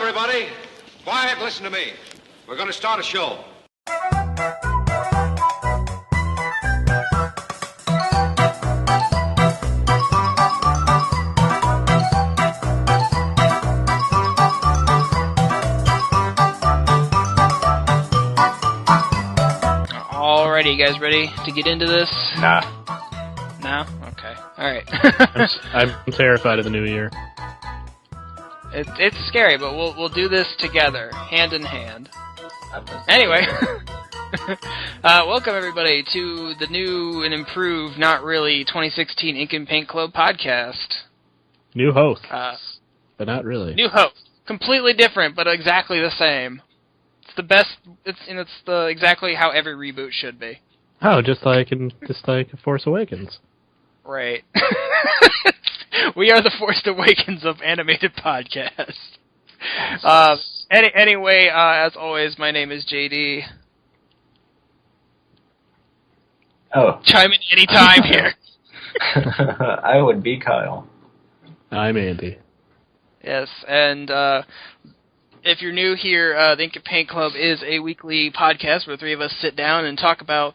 everybody. Quiet, listen to me. We're going to start a show. Alrighty, you guys ready to get into this? Nah. No? Okay. Alright. I'm terrified of the new year. It's scary, but we'll do this together, hand in hand. Anyway, welcome everybody to the new and improved, not really, 2016 Ink and Paint Club podcast. New hosts, but not really. New host, completely different, but exactly the same. It's the best. It's exactly how every reboot should be. Oh, just like Force Awakens. Right. We are the Force Awakens of animated podcasts. Anyway, as always, my name is JD. Oh. Chime in anytime here. I would be Kyle. I'm Andy. Yes, and if you're new here, the Ink and Paint Club is a weekly podcast where the three of us sit down and talk about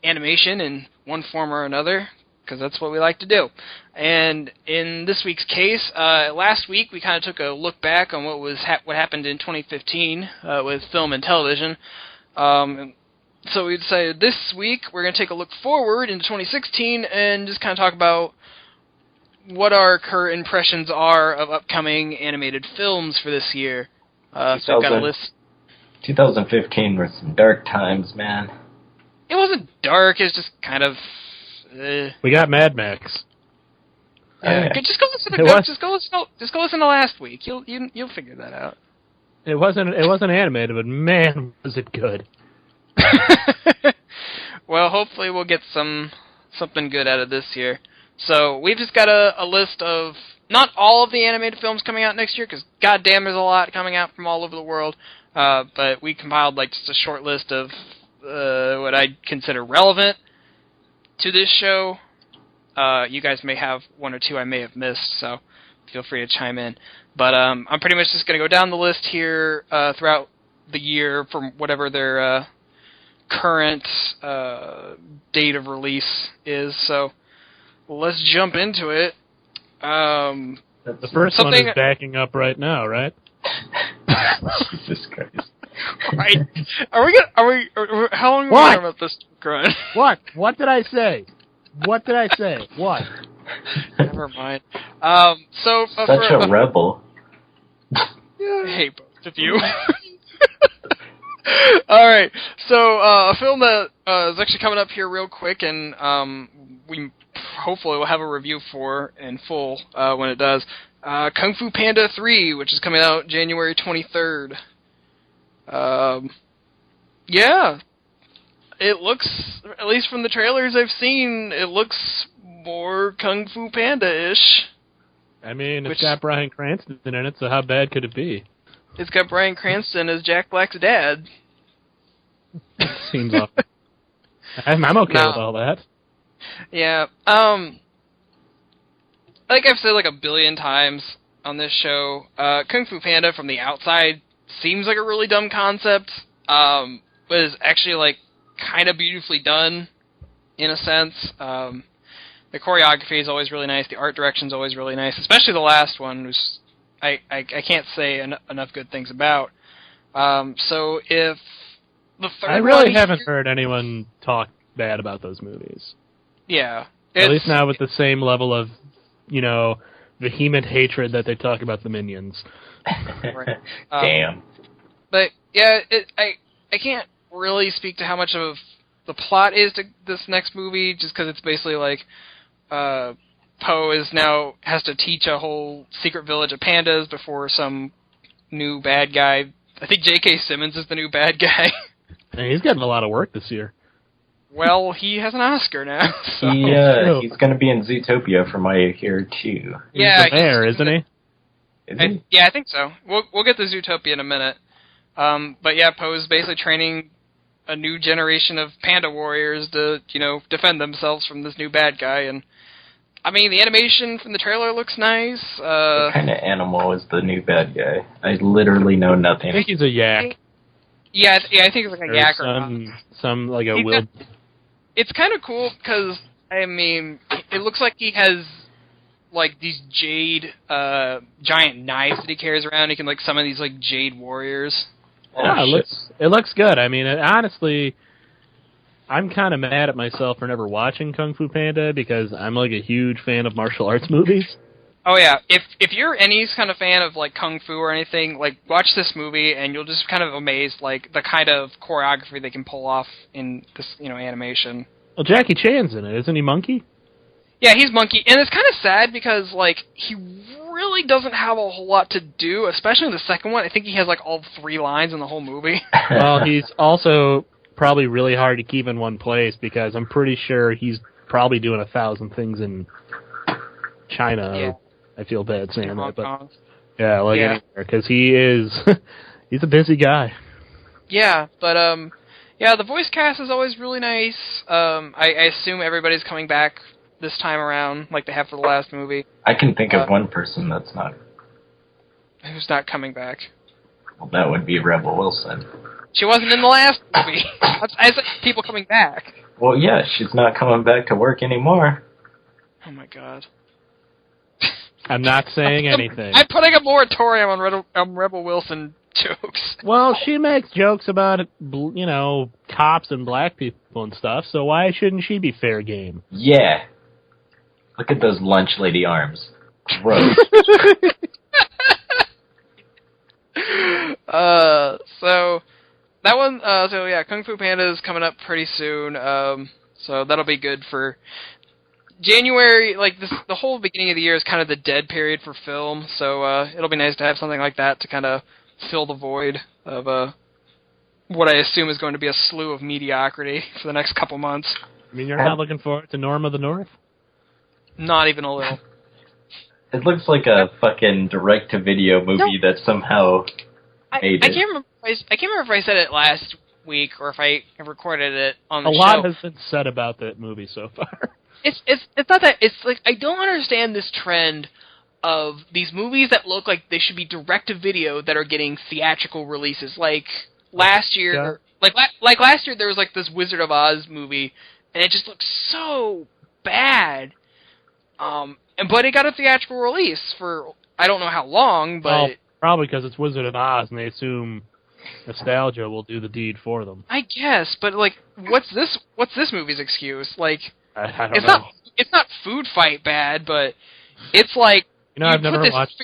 animation in one form or another, because that's what we like to do. And in this week's case, last week we kind of took a look back on what happened in 2015 with film and television. So we decided this week we're going to take a look forward into 2016 and just kind of talk about what our current impressions are of upcoming animated films for this year. So we've got a list. 2015 were some dark times, man. It wasn't dark. It was just kind of. We got Mad Max. Yeah. Just go listen to last week. You'll figure that out. It wasn't animated, but man, was it good. Well, hopefully we'll get something good out of this year. So we've just got a list of not all of the animated films coming out next year, because goddamn, there's a lot coming out from all over the world. But we compiled just a short list of what I'd consider relevant to this show. You guys may have one or two I may have missed, so feel free to chime in. But I'm pretty much just going to go down the list here throughout the year from whatever their current date of release is. So let's jump into it. The first one is backing up right now, right? Jesus Christ. Right. How long are we talking about this run? What did I say? What? Never mind. So Such a rebel. I hate both of you. Alright, so a film that is actually coming up here real quick, and we hopefully will have a review for in full when it does. Kung Fu Panda 3, which is coming out January 23rd. Yeah. It looks, at least from the trailers I've seen, it looks more Kung Fu Panda-ish. I mean, it's got Bryan Cranston in it, so how bad could it be? It's got Bryan Cranston as Jack Black's dad. Seems awful. I'm okay with all that. Yeah. Like I've said a billion times on this show, Kung Fu Panda from the outside seems like a really dumb concept, but is actually kind of beautifully done in a sense. The choreography is always really nice. The art direction is always really nice, especially the last one, which I can't say enough good things about. So if the third I really haven't heard anyone talk bad about those movies. Yeah. At least not with the same level of, vehement hatred that they talk about the Minions. Right. Damn. But, yeah, I can't really speak to how much of the plot is to this next movie, just because it's basically Poe has to teach a whole secret village of pandas before some new bad guy. I think J.K. Simmons is the new bad guy. And he's getting a lot of work this year. Well, he has an Oscar now. So. He's going to be in Zootopia from what I hear, too. Yeah, he's the mayor, isn't he? Is he? Yeah, I think so. We'll get to Zootopia in a minute. But yeah, Poe's basically training a new generation of panda warriors to, defend themselves from this new bad guy, and I mean, the animation from the trailer looks nice. What kind of animal is the new bad guy? I literally know I nothing. think he's a yak. Yeah, I think it's like a Or yak or some like a He's will. It's kind of cool because, I mean, it looks like he has, like, these jade, giant knives that he carries around. He can, like, summon these, like, jade warriors. Yeah, it looks good. I mean, honestly, I'm kind of mad at myself for never watching Kung Fu Panda because I'm, like, a huge fan of martial arts movies. Oh, yeah. If you're any kind of fan of, like, Kung Fu or anything, like, watch this movie and you'll just kind of amazed, like, the kind of choreography they can pull off in this, animation. Well, Jackie Chan's in it, isn't he, Monkey? Yeah, he's Monkey, and it's kind of sad because, like, he really doesn't have a whole lot to do, especially in the second one. I think he has, like, all 3 lines in the whole movie. Well, he's also probably really hard to keep in one place because I'm pretty sure he's probably doing 1,000 things in China. Yeah. I feel bad saying In that, Hong but Kong. yeah, like Yeah. anywhere, because he is, he's a busy guy. Yeah, but, yeah, the voice cast is always really nice. I assume everybody's coming back this time around, like they have for the last movie. I can think of one person that's not. Who's not coming back? Well, that would be Rebel Wilson. She wasn't in the last movie. I said people coming back. Well, yeah, she's not coming back to work anymore. Oh my god. I'm not saying anything. I'm putting a moratorium on Rebel Wilson jokes. Well, she makes jokes about, cops and black people and stuff, so why shouldn't she be fair game? Yeah. Look at those lunch lady arms. Gross. So that one, so yeah, Kung Fu Panda is coming up pretty soon. So that'll be good for January. Like the whole beginning of the year is kind of the dead period for film. So it'll be nice to have something like that to kind of fill the void of what I assume is going to be a slew of mediocrity for the next couple months. I mean, you're not looking forward to Norm of the North? Not even a little. It looks like a fucking direct-to-video movie that somehow made I it. can't remember. I can't remember if I said it last week or if I recorded it on the A show. lot has been said about that movie so far. It's not that. It's like I don't understand this trend of these movies that look like they should be direct-to-video that are getting theatrical releases. Like last year, like last year, there was like this Wizard of Oz movie, and it just looked so bad. But it got a theatrical release for I don't know how long, but Well, probably because it's Wizard of Oz, and they assume nostalgia will do the deed for them. I guess. But like, what's this movie's excuse? Like, I don't know. It's not Food Fight bad, but it's like I've never watched.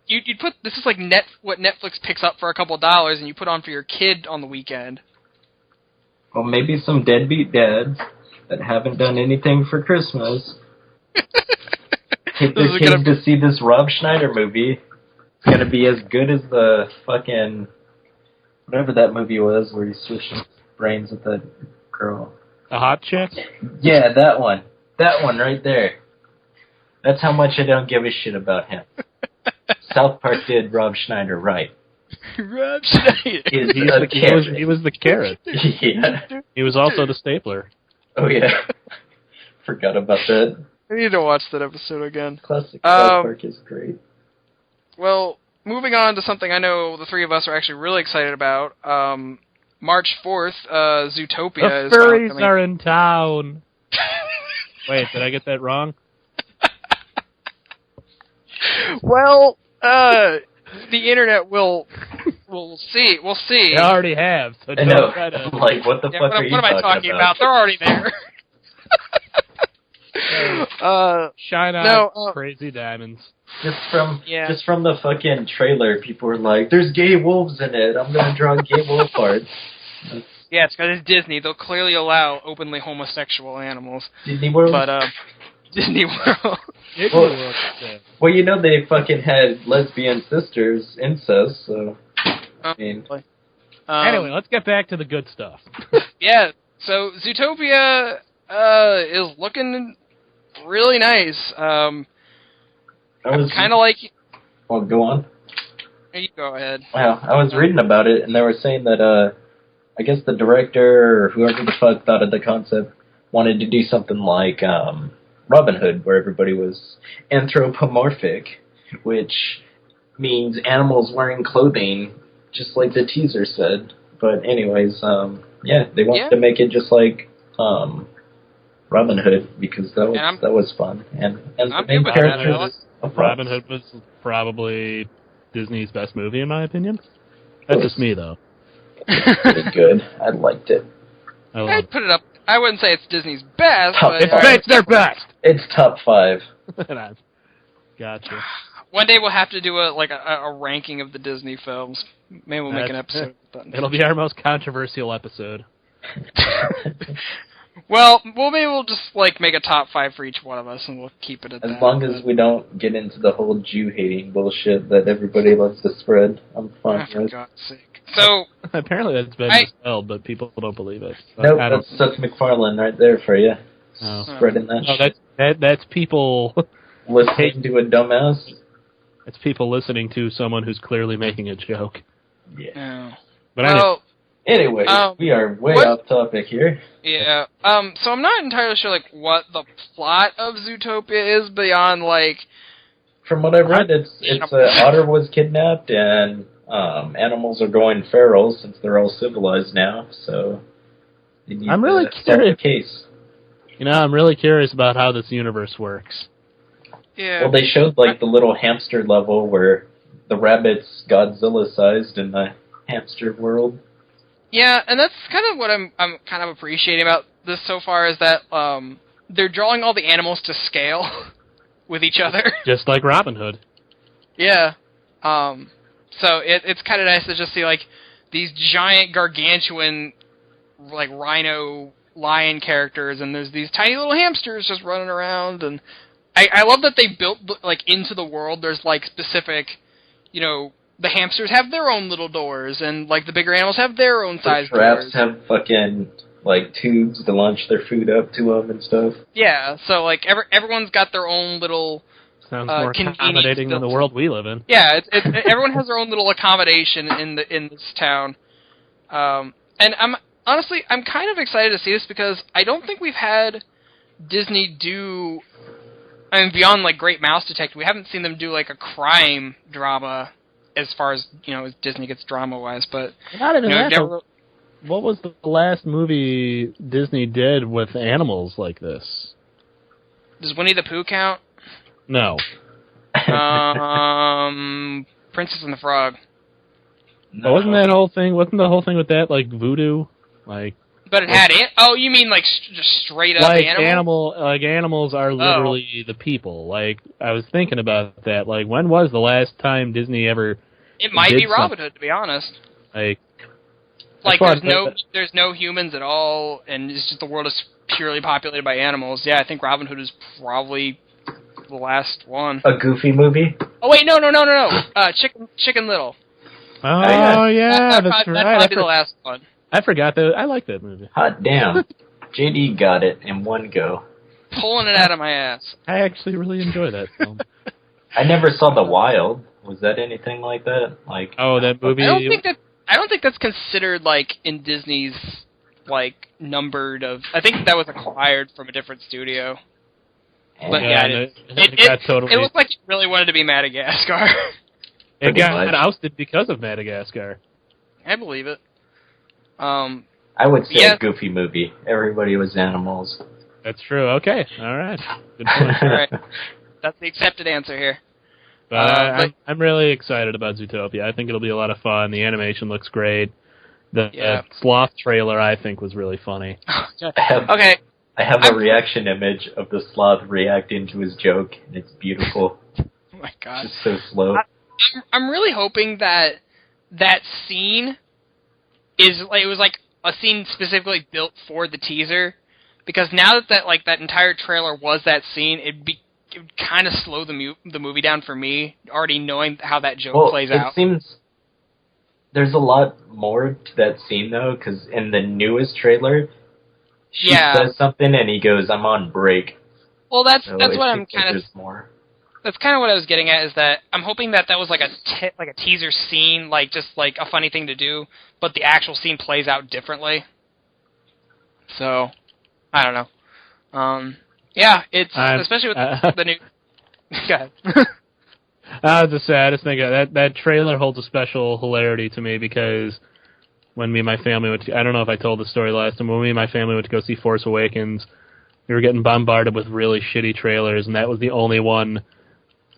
You'd put this is like what Netflix picks up for a couple $, and you put on for your kid on the weekend. Well, maybe some deadbeat dads that haven't done anything for Christmas take their kids to see this Rob Schneider movie. It's gonna be as good as the fucking whatever that movie was where he switched brains with that girl. A hot chick? Yeah, that one. That one right there. That's how much I don't give a shit about him. South Park did Rob Schneider right. Rob Schneider. He was the carrot. Yeah. He was also the stapler. Oh, yeah. Forgot about that. I need to watch that episode again. Classic South Park is great. Well, moving on to something I know the three of us are actually really excited about. March 4th, Zootopia The furries are in town. Wait, did I get that wrong? Well, the internet will see. We'll see. They already have. So I know. I'm like, what the fuck are you what am I talking about? They're already there. Shine on crazy diamonds. Just from the fucking trailer, people were like, "There's gay wolves in it. I'm gonna draw gay wolf parts." Yeah, it's because it's Disney. They'll clearly allow openly homosexual animals. Disney World. But Disney World. Well, you know they fucking had lesbian sisters, incest. So I mean, anyway, let's get back to the good stuff. Yeah. So Zootopia is looking really nice. I was kind of like. Well, go on. You go ahead. Well, I was reading about it, and they were saying that I guess the director or whoever the fuck thought of the concept wanted to do something like Robin Hood, where everybody was anthropomorphic, which means animals wearing clothing, just like the teaser said. But anyways, they wanted to make it just like Robin Hood because that was fun. And the main character is Robin Hood was probably Disney's best movie in my opinion. That's just me though. Pretty good. I liked it. I'd put it up. I wouldn't say it's Disney's best, Top but five. It's their best. It's top 5. Gotcha. One day we'll have to do a ranking of the Disney films. Maybe we'll make an episode. It'll be our most controversial episode. Well, maybe we'll just make a top 5 for each one of us, and we'll keep it at that. As long as we don't get into the whole Jew-hating bullshit that everybody loves to spread, I'm fine for with. God's sake. So apparently that's been dispelled, but people don't believe it. Nope, that's Seth MacFarlane right there for you. Spreading that shit. That's people listening to a dumbass. It's people listening to someone who's clearly making a joke. Yeah. But anyway, we are way off topic here. Yeah. So I'm not entirely sure what the plot of Zootopia is beyond From what I've read, it's Otter was kidnapped and animals are going feral since they're all civilized now. So they need I'm really to solve the case. I'm really curious about how this universe works. Yeah. Well, they showed the little hamster level where the rabbit's Godzilla-sized in the hamster world. Yeah, and that's kind of what I'm kind of appreciating about this so far is that they're drawing all the animals to scale with each other. Just like Robin Hood. Yeah. So it's kind of nice to just see these giant gargantuan rhino lion characters, and there's these tiny little hamsters just running around, and I love that they built into the world. There's specific, the hamsters have their own little doors, and the bigger animals have their own size doors. Giraffes have fucking tubes to launch their food up to them and stuff. Yeah, so everyone's got their own little. Sounds more accommodating than the world we live in. Yeah, everyone has their own little accommodation in this town, and I'm kind of excited to see this because I don't think we've had Disney do. I mean, beyond Great Mouse Detective, we haven't seen them do a crime drama as far as as Disney gets drama wise. But not even that. What was the last movie Disney did with animals like this? Does Winnie the Pooh count? No. Princess and the Frog. No. Wasn't the whole thing with that voodoo? But it had it. Oh, you mean just straight up animals? Animals are literally the people. I was thinking about that. When was the last time Disney ever? It might be Robin Hood, to be honest. There's no humans at all, and it's just the world is purely populated by animals. Yeah, I think Robin Hood is probably the last one. A Goofy movie? Oh wait, no. Chicken Little. Oh yeah, that's right. That'd probably be the last one. I forgot that. I like that movie. Hot damn. JD got it in one go. Pulling it out of my ass. I actually really enjoy that film. I never saw The Wild. Was that anything like that? That movie. I don't think that's considered in Disney's numbered of. I think that was acquired from a different studio. But it looked like it really wanted to be Madagascar. It got ousted because of Madagascar. I believe it. I would say a Goofy movie. Everybody was animals. That's true. Okay. All right. Good point. All right. That's the accepted answer here. But I'm really excited about Zootopia. I think it'll be a lot of fun. The animation looks great. The sloth trailer, I think, was really funny. Okay. I have a reaction image of the sloth reacting to his joke, and it's beautiful. Oh my god. It's just so slow. I'm really hoping that scene is it was a scene specifically built for the teaser, because now that entire trailer was that scene, it would kind of slow the movie down for me, already knowing how that joke plays out. It seems there's a lot more to that scene though, because in the newest trailer, she says something and he goes, "I'm on break." Well, that's what I'm kind of. There's more. That's kind of what I was getting at, is that I'm hoping that was a teaser scene, just a funny thing to do, but the actual scene plays out differently. So, I don't know. Yeah, it's especially with the new. God. The saddest thing. That trailer holds a special hilarity to me because when me and my family went to, I don't know if I told the story last time, when me and my family went to go see Force Awakens, we were getting bombarded with really shitty trailers, and that was the only one,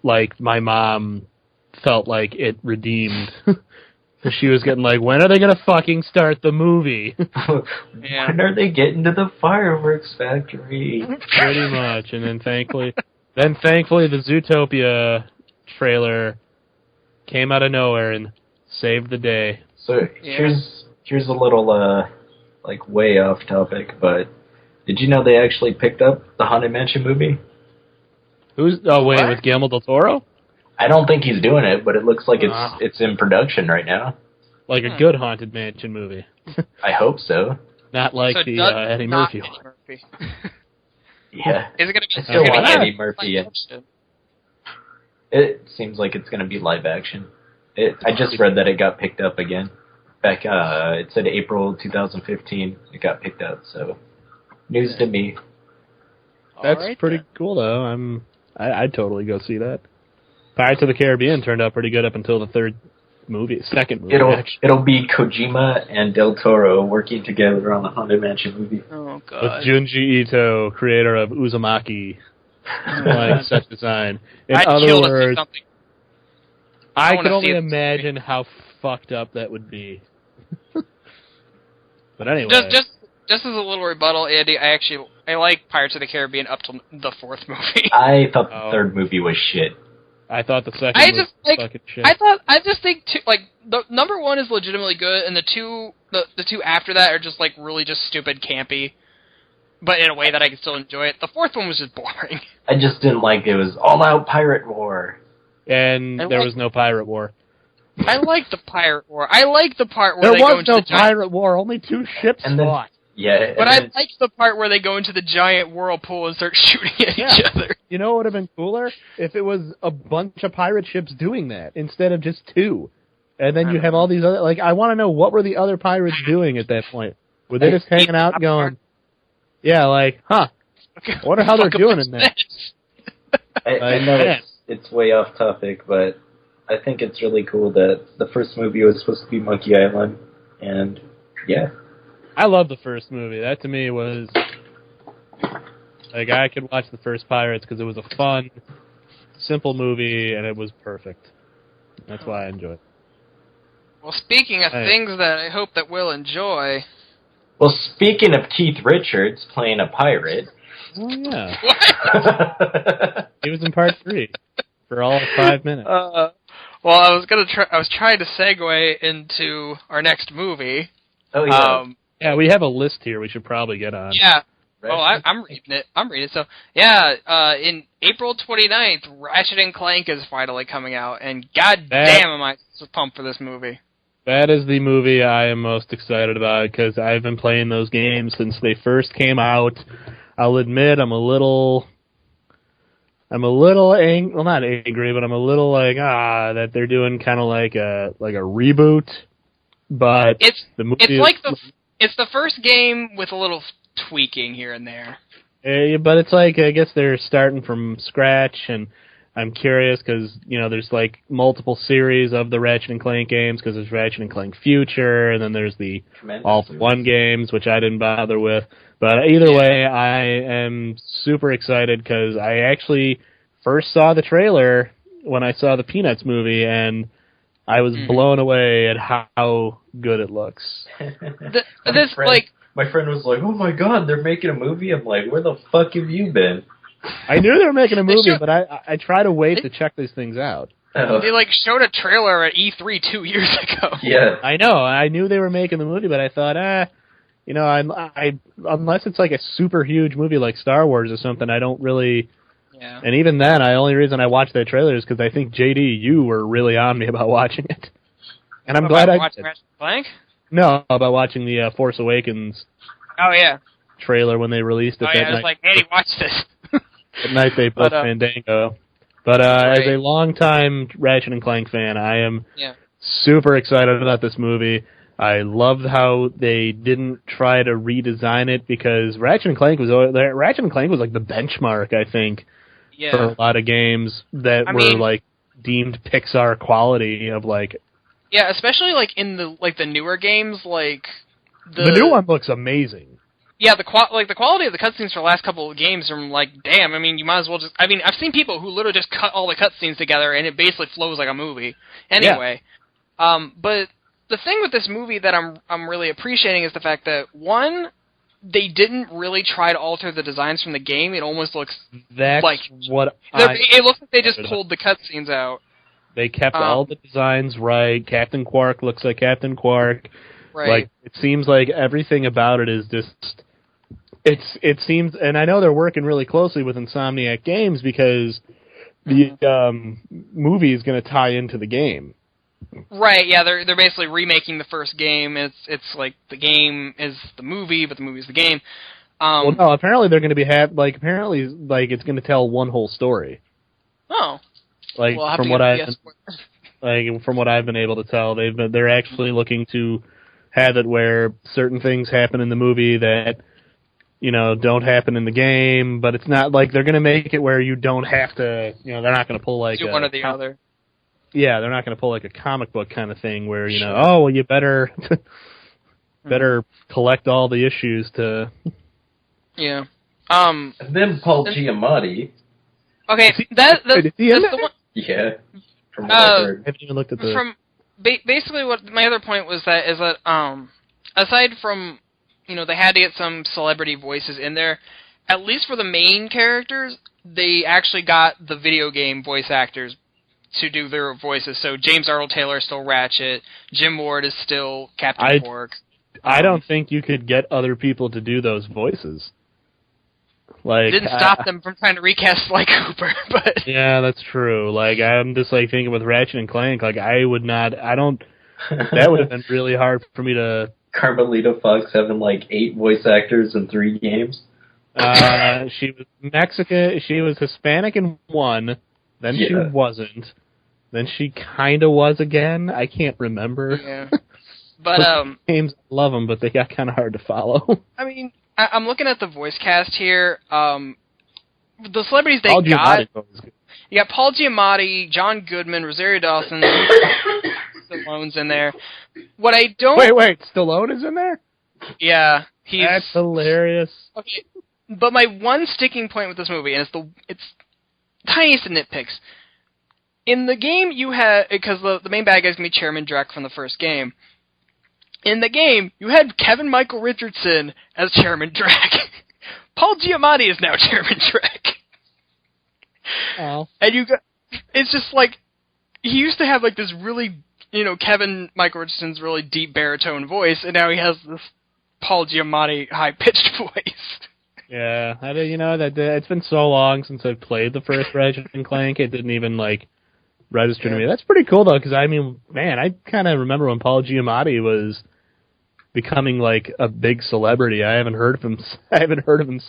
like, my mom felt like it redeemed. She was getting like, when are they going to fucking start the movie? Yeah. When are they getting to the fireworks factory? Pretty much. And then thankfully the Zootopia trailer came out of nowhere and saved the day. So here's a little like way off topic, but did you know they actually picked up the Haunted Mansion movie? With Guillermo del Toro? I don't think he's doing it, but it looks like it's in production right now. Like a good Haunted Mansion movie. I hope so. Not like the Eddie Murphy one. Yeah. Is it going to be? I still want Eddie Murphy in. It seems like it's going to be live action. I just read that it got picked up again. Back, it said April 2015. It got picked up, so news to me. That's pretty cool, though. I'd totally go see that. Pirates of the Caribbean turned out pretty good up until the second movie. It'll be Kojima and Del Toro working together on the Haunted Mansion movie. Oh god. With Junji Ito, creator of Uzumaki, like set design. In other words, I can only imagine how fucked up that would be. But anyway, just as a little rebuttal, Andy, I like Pirates of the Caribbean up till the fourth movie. I thought the third movie was shit. I thought the second was fucking shit. I just think the number one is legitimately good, and the two after that are just like really just stupid, campy, but in a way that I can still enjoy it. The fourth one was just boring. I just didn't like it was all out pirate war, and there was no pirate war. I like the pirate war. I like the part where there was no pirate war. Only two ships fought. Yeah, but I like the part where they go into the giant whirlpool and start shooting at each other. You know what would have been cooler? If it was a bunch of pirate ships doing that instead of just two. And then you have all these other... Like, I want to know, what were the other pirates doing at that point? Were they just hanging out going... Yeah, like, I wonder how they're doing in there. I know it's way off topic, but I think it's really cool that the first movie was supposed to be Monkey Island. And, yeah. I love the first movie. That to me was like I could watch the first Pirates because it was a fun, simple movie and it was perfect. That's why I enjoy it. Well, speaking of things that I hope that we'll enjoy. Well, speaking of Keith Richards playing a pirate. Oh yeah. What? He was in part 3 for all of 5 minutes. Well, I was trying to segue into our next movie. Oh yeah. Yeah, we have a list here we should probably get on. Yeah. Oh, I'm reading it. So, yeah, in April 29th, Ratchet & Clank is finally coming out, and goddamn am I so pumped for this movie. That is the movie I am most excited about, because I've been playing those games since they first came out. I'll admit I'm a little angry, well, not angry, but I'm a little like, that they're doing kind of like a reboot, but it's the first game with a little tweaking here and there. But it's like, I guess they're starting from scratch, and I'm curious because, there's like multiple series of the Ratchet & Clank games, because there's Ratchet & Clank Future, and then there's the All-for-One games, which I didn't bother with. But either way, I am super excited because I actually first saw the trailer when I saw the Peanuts movie, and I was blown away at how good it looks. My friend was like, "Oh my god, they're making a movie." I'm like, "Where the fuck have you been?" I knew they were making a movie, but I try to wait to check these things out. They showed a trailer at E3 2 years ago. Yeah, I know. I knew they were making the movie, but I thought, unless it's like a super huge movie like Star Wars or something, I don't really. Yeah. And even then, the only reason I watched that trailer is because I think JD, you were really on me about watching it, and I'm glad I watched Ratchet & Clank. No, about watching the Force Awakens. Oh yeah. Trailer when they released it. Oh yeah, I was like, Andy, watch this. That night they booked Fandango. But as a longtime Ratchet & Clank fan, I am super excited about this movie. I loved how they didn't try to redesign it because Ratchet & Clank was like the benchmark, I think, for a lot of games that were like deemed Pixar quality of like. Yeah, especially like in the newer games, like the new one looks amazing. Yeah, the quality of the cutscenes for the last couple of games are like, damn. I mean, you might as well just. I mean, I've seen people who literally just cut all the cutscenes together, and it basically flows like a movie. Anyway, but the thing with this movie that I'm really appreciating is the fact that one, they didn't really try to alter the designs from the game. It almost looks it looks like they just pulled the cutscenes out. They kept all the designs right. Captain Quark looks like Captain Quark. Right. Like it seems like everything about it is just. It seems, and I know they're working really closely with Insomniac Games because the movie is going to tie into the game. Right, yeah, they're basically remaking the first game. It's like the game is the movie, but the movie is the game. Well, no, apparently they're going to be it's going to tell one whole story. Oh, like well, from what I've been able to tell, they're actually looking to have it where certain things happen in the movie that don't happen in the game, but it's not like they're going to make it where you don't have to. They're not going to pull like do one or the other. Yeah, they're not going to pull like a comic book kind of thing where, oh, well, you better collect all the issues to... Yeah. And then Paul Giamatti. Okay, that's the one... Yeah. From what I heard. I haven't even looked at the... Basically, what my other point was that aside from, they had to get some celebrity voices in there, at least for the main characters, they actually got the video game voice actors to do their voices. So James Arnold Taylor is still Ratchet. Jim Ward is still Captain Quark. I don't think you could get other people to do those voices. Like didn't stop them from trying to recast Sly Cooper, but yeah, that's true. Like I'm just like thinking with Ratchet and Clank, like that would have been really hard for me to. Carmelita Fox having like 8 voice actors in 3 games. She was Mexican. She was Hispanic in 1. Then she wasn't. Then she kind of was again. I can't remember. Yeah. But games, love them, but they got kind of hard to follow. I mean, I'm looking at the voice cast here. The celebrities they got. You got Paul Giamatti, John Goodman, Rosario Dawson, Stallone's in there. What I don't wait, Stallone is in there? Yeah, that's hilarious. Okay, but my one sticking point with this movie, and it's tiniest of nitpicks. In the game, you had, because the main bad guy's going to be Chairman Drek from the first game. In the game, you had Kevin Michael Richardson as Chairman Drek. Paul Giamatti is now Chairman Drek. Oh. And it's just like, he used to have like this really, Kevin Michael Richardson's really deep baritone voice, and now he has this Paul Giamatti high-pitched voice. Yeah, it's been so long since I've played the first Ratchet and Clank, it didn't even register to me. That's pretty cool though, because I mean, man, I kind of remember when Paul Giamatti was becoming like a big celebrity. I haven't heard of him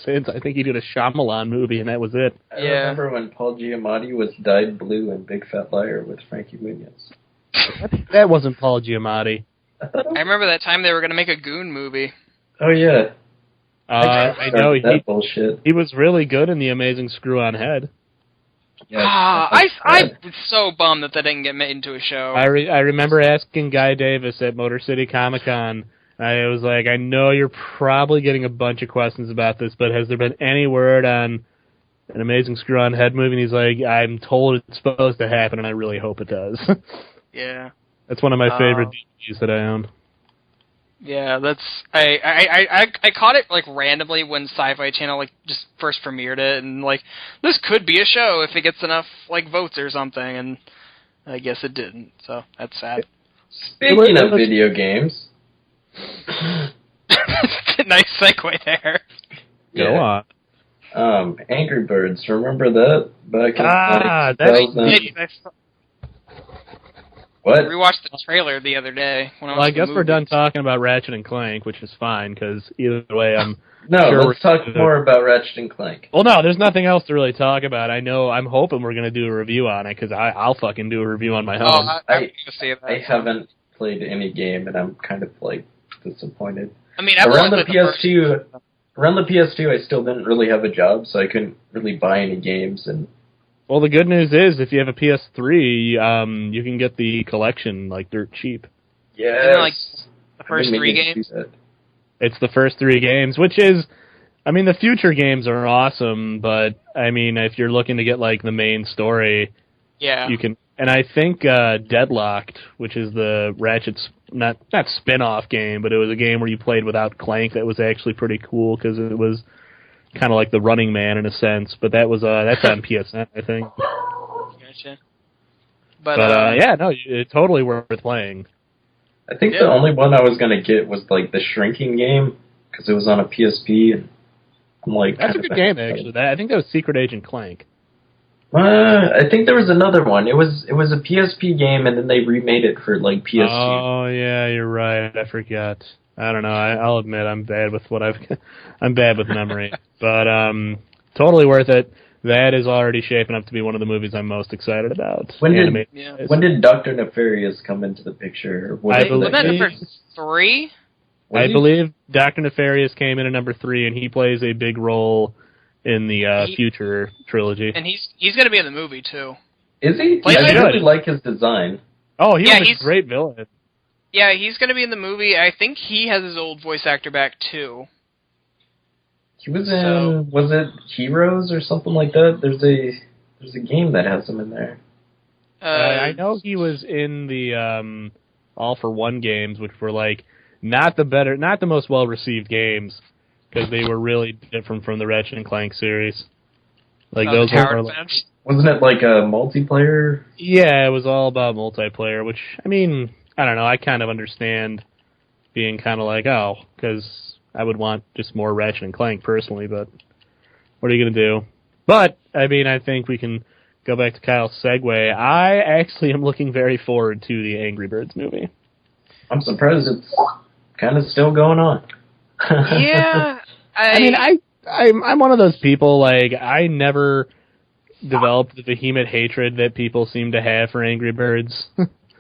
since. I think he did a Shyamalan movie, and that was it. I remember when Paul Giamatti was dyed blue in Big Fat Liar with Frankie Muniz. That wasn't Paul Giamatti. I remember that time they were going to make a Goon movie. Oh yeah. I know bullshit. He was really good in The Amazing Screw-On Head. Yeah, I'm so bummed that didn't get made into a show. I remember asking Guy Davis at Motor City Comic Con. I was like, I know you're probably getting a bunch of questions about this, but has there been any word on an Amazing Screw-On Head movie? And he's like, I'm told it's supposed to happen, and I really hope it does. Yeah. That's one of my favorite DVDs that I own. Yeah, that's I caught it randomly when Sci-Fi Channel just first premiered it, and this could be a show if it gets enough votes or something, and I guess it didn't. So that's sad. Speaking of video games, nice segue there. Go on. Angry Birds. Remember that back in What? I rewatched the trailer the other day. I guess we're done talking about Ratchet and Clank, which is fine, because either way, I'm let's talk more about Ratchet and Clank. Well, no, there's nothing else to really talk about. I'm hoping we're going to do a review on it, because I'll fucking do a review on my own. I haven't played any game, and I'm kind of like disappointed. I mean, I've only played around the PS2, I still didn't really have a job, so I couldn't really buy any games. And Well, the good news is, if you have a PS3, you can get the collection like dirt cheap. yeah, like the first 3 games. It's the first 3 games, which is, I mean, the future games are awesome, but I mean, if you're looking to get like the main story, Yeah. you can. And I think Deadlocked, which is the Ratchet's not spin-off game, but it was a game where you played without Clank that was actually pretty cool because it was kind of like the Running Man in a sense. But that's on PSN, I think. Gotcha. But yeah, no, it's totally worth playing. I think the only one I was gonna get was like the Shrinking game because it was on a PSP, and I'm like, That's a good game actually. I think that was Secret Agent Clank. I think there was another one. It was a PSP game, and then they remade it for like PS2. Oh yeah, you're right. I forgot. I don't know. I'll admit I'm bad with I'm bad with memory, but totally worth it. That is already shaping up to be one of the movies I'm most excited about. When did Dr. Nefarious come into the picture? Wasn't that number 3? I believe Dr. Nefarious came in at number 3, and he plays a big role in the future trilogy. And he's going to be in the movie, too. Is he? I really like his design. Oh, he's a great villain. Yeah, he's going to be in the movie. I think he has his old voice actor back, too. He was in, was it Heroes or something like that? There's a game that has him in there. I know he was in the All for One games, which were like not the most well received games because they were really different from the Ratchet and Clank series. Like those were wasn't it like a multiplayer? Yeah, it was all about multiplayer, which I mean, I don't know. I kind of understand being kind of like, because I would want just more Ratchet and Clank personally, but what are you going to do? But, I mean, I think we can go back to Kyle's segue. I actually am looking very forward to the Angry Birds movie. I'm surprised it's kind of still going on. Yeah. I mean, I'm one of those people, like, I never developed the vehement hatred that people seem to have for Angry Birds.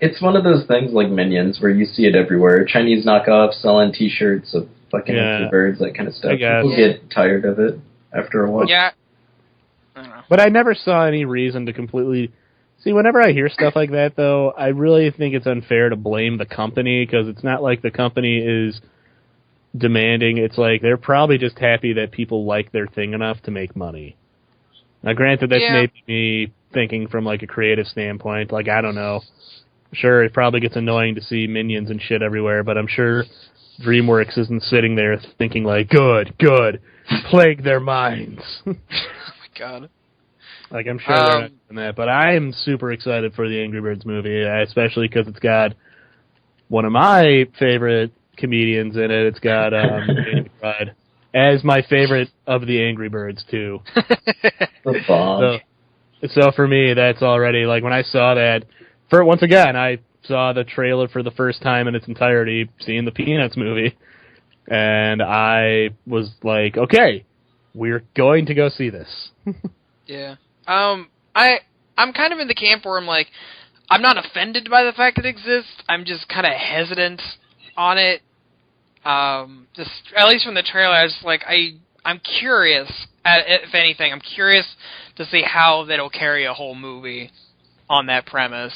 It's one of those things like Minions where you see it everywhere. Chinese knockoffs selling T-shirts of fucking Angry Birds, that kind of stuff. People get tired of it after a while. Yeah. I don't know. But I never saw any reason to completely... See, whenever I hear stuff like that, though, I really think it's unfair to blame the company, because it's not like the company is demanding. It's like they're probably just happy that people like their thing enough to make money. Now, granted, that's maybe me thinking from like a creative standpoint. Like, I don't know. Sure, it probably gets annoying to see Minions and shit everywhere, but I'm sure DreamWorks isn't sitting there thinking like, good, plague their minds. Oh my god. Like, I'm sure they're not doing that, but I am super excited for the Angry Birds movie, especially because it's got one of my favorite comedians in it. It's got Danny McBride as my favorite of the Angry Birds, too. The bomb. So for me, that's already, like, when I saw that, once again, I saw the trailer for the first time in its entirety, seeing the Peanuts movie, and I was like, okay, we're going to go see this. Yeah. I'm kind of in the camp where I'm like, I'm not offended by the fact it exists. I'm just kind of hesitant on it. Just at least from the trailer, I was like, I'm curious. If anything, I'm curious to see how that'll carry a whole movie on that premise.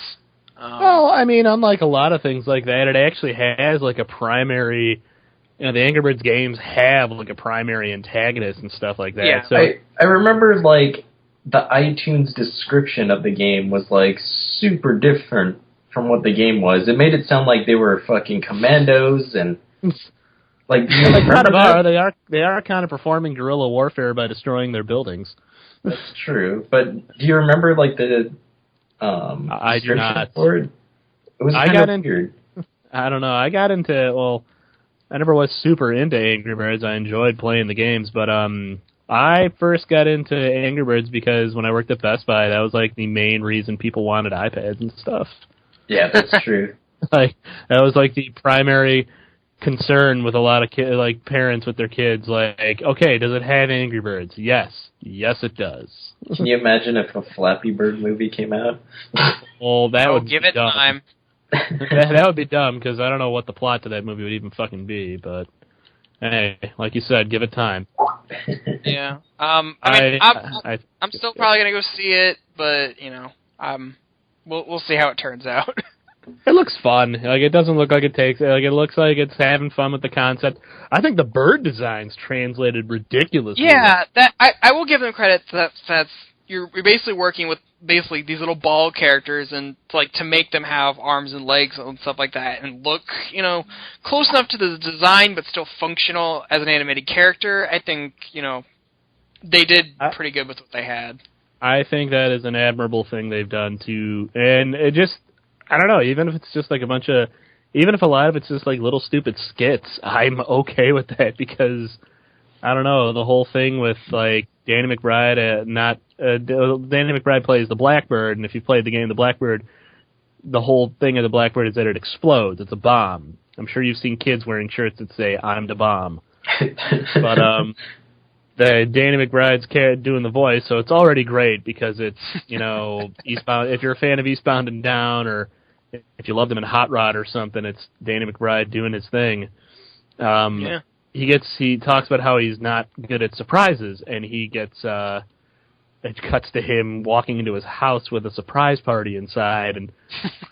Well, I mean, unlike a lot of things like that, it actually has like a primary. You know, the Angry Birds games have like a primary antagonist and stuff like that. Yeah, so I remember like the iTunes description of the game was like super different from what the game was. It made it sound like they were fucking commandos and like they are kind of performing guerrilla warfare by destroying their buildings. That's true, but do you remember like the I do not. For it? It was kind of weird. I don't know. I got into I never was super into Angry Birds. I enjoyed playing the games, but I first got into Angry Birds because when I worked at Best Buy, that was like the main reason people wanted iPads and stuff. Yeah, that's true. Like that was like the primary concern with a lot of like parents with their kids. Like, okay, does it have Angry Birds? Yes, it does. Can you imagine if a Flappy Bird movie came out? Well, that would give it dumb. time. That would be dumb, because I don't know what the plot to that movie would even fucking be, but hey, like you said, give it time. Yeah. I'm still probably gonna go see it, but we'll see how it turns out. It looks fun. Like, it doesn't look like it looks like it's having fun with the concept. I think the bird designs translated ridiculously. Yeah, that I will give them credit. That's you're basically working with basically these little ball characters and to make them have arms and legs and stuff like that and look close enough to the design but still functional as an animated character. I think they did pretty good with what they had. I think that is an admirable thing they've done too, and it just, I don't know, even if it's just like even if a lot of it's just like little stupid skits, I'm okay with that, because I don't know, the whole thing with like Danny McBride, Danny McBride plays the Blackbird, and if you played the game The Blackbird, the whole thing of the Blackbird is that it explodes. It's a bomb. I'm sure you've seen kids wearing shirts that say "I'm the bomb," but the Danny McBride's doing the voice, so it's already great because it's Eastbound. If you're a fan of Eastbound and Down, or if you loved him in Hot Rod or something, it's Danny McBride doing his thing. Yeah. He talks about how he's not good at surprises, and it cuts to him walking into his house with a surprise party inside, and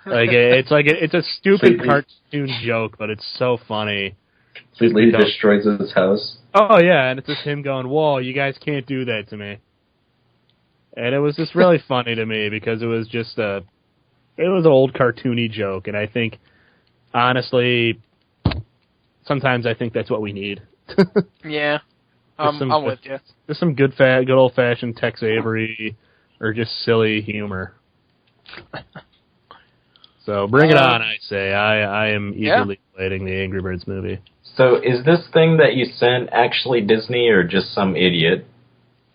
it's a stupid cartoon joke, but it's so funny. Completely destroys his house. Oh yeah, and it's just him going, "Whoa, you guys can't do that to me." And it was just really funny to me because it was just it was an old cartoony joke, and I think honestly, sometimes I think that's what we need. Yeah, I'm with you. Just some good old-fashioned Tex Avery, or just silly humor. So bring it on, I say. I am eagerly awaiting the Angry Birds movie. So is this thing that you sent actually Disney or just some idiot?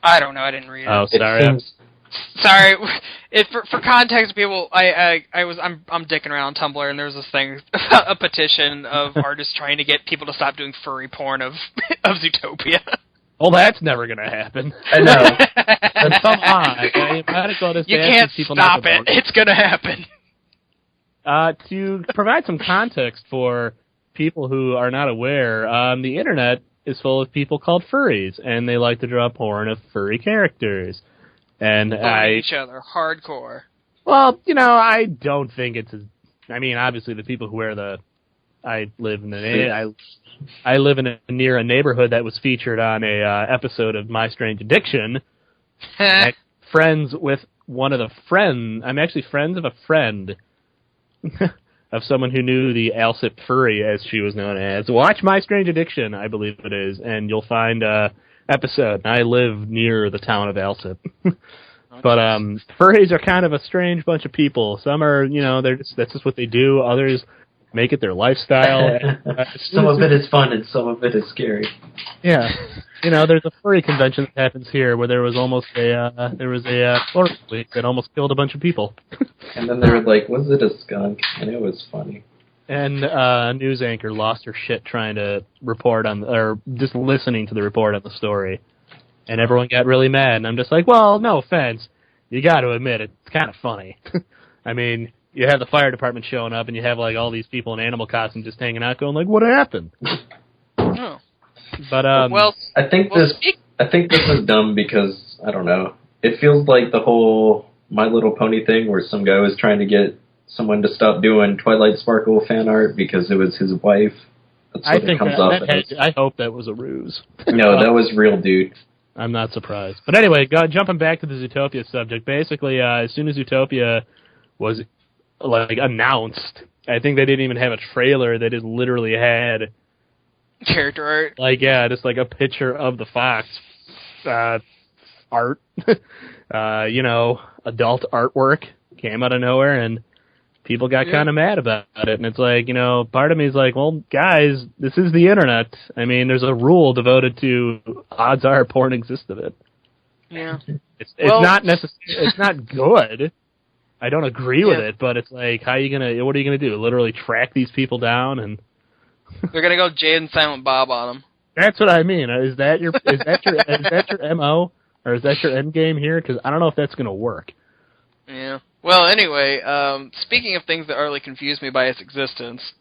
I don't know. I didn't read it. Oh, sorry. Sorry. For context, people, I'm dicking around on Tumblr, and there was this thing, a petition of artists trying to get people to stop doing furry porn of Zootopia. Well, that's never going to happen. I know. But come on. You can't stop it. It's going to happen. To provide some context for people who are not aware, the internet is full of people called furries, and they like to draw porn of furry characters. And each other hardcore. Well, I don't think it's obviously the people who wear I live near a neighborhood that was featured on a episode of My Strange Addiction. I'm friends with one of the friends. I'm actually friends of a friend of someone who knew the Alsip furry, as she was known as. Watch My Strange Addiction, I believe it is, and you'll find episode. I live near the town of Alsip. But furries are kind of a strange bunch of people. Some are, that's just what they do. Others make it their lifestyle. Some of it is fun and some of it is scary. Yeah. There's a furry convention that happens here where there was almost a Florida week that almost killed a bunch of people. And then they were like, was it a skunk? And it was funny. And a news anchor lost her shit trying to report or just listening to the report on the story. And everyone got really mad. And I'm just like, well, no offense. You got to admit, it's kind of funny. You have the fire department showing up, and you have all these people in animal costumes just hanging out, going like, "What happened?" Oh. But I think this is dumb because I don't know. It feels like the whole My Little Pony thing, where some guy was trying to get someone to stop doing Twilight Sparkle fan art because it was his wife. That's what it comes off as. I hope that was a ruse. No, that was real, dude. I'm not surprised. But anyway, jumping back to the Zootopia subject, basically, as soon as Zootopia was announced, I think they didn't even have a trailer. They just literally had character art. Just a picture of the fox art. Adult artwork came out of nowhere, and people got kind of mad about it. And it's part of me is like, well, guys, this is the internet. There's a rule devoted to odds are porn exists of it. Yeah. It's not necessarily, it's not good. I don't agree with it, but it's what are you gonna do? Literally track these people down and they're gonna go Jay and Silent Bob on them. That's what I mean. Is that your MO, or is that your end game here? Because I don't know if that's gonna work. Yeah. Well, anyway, speaking of things that utterly confused me by its existence,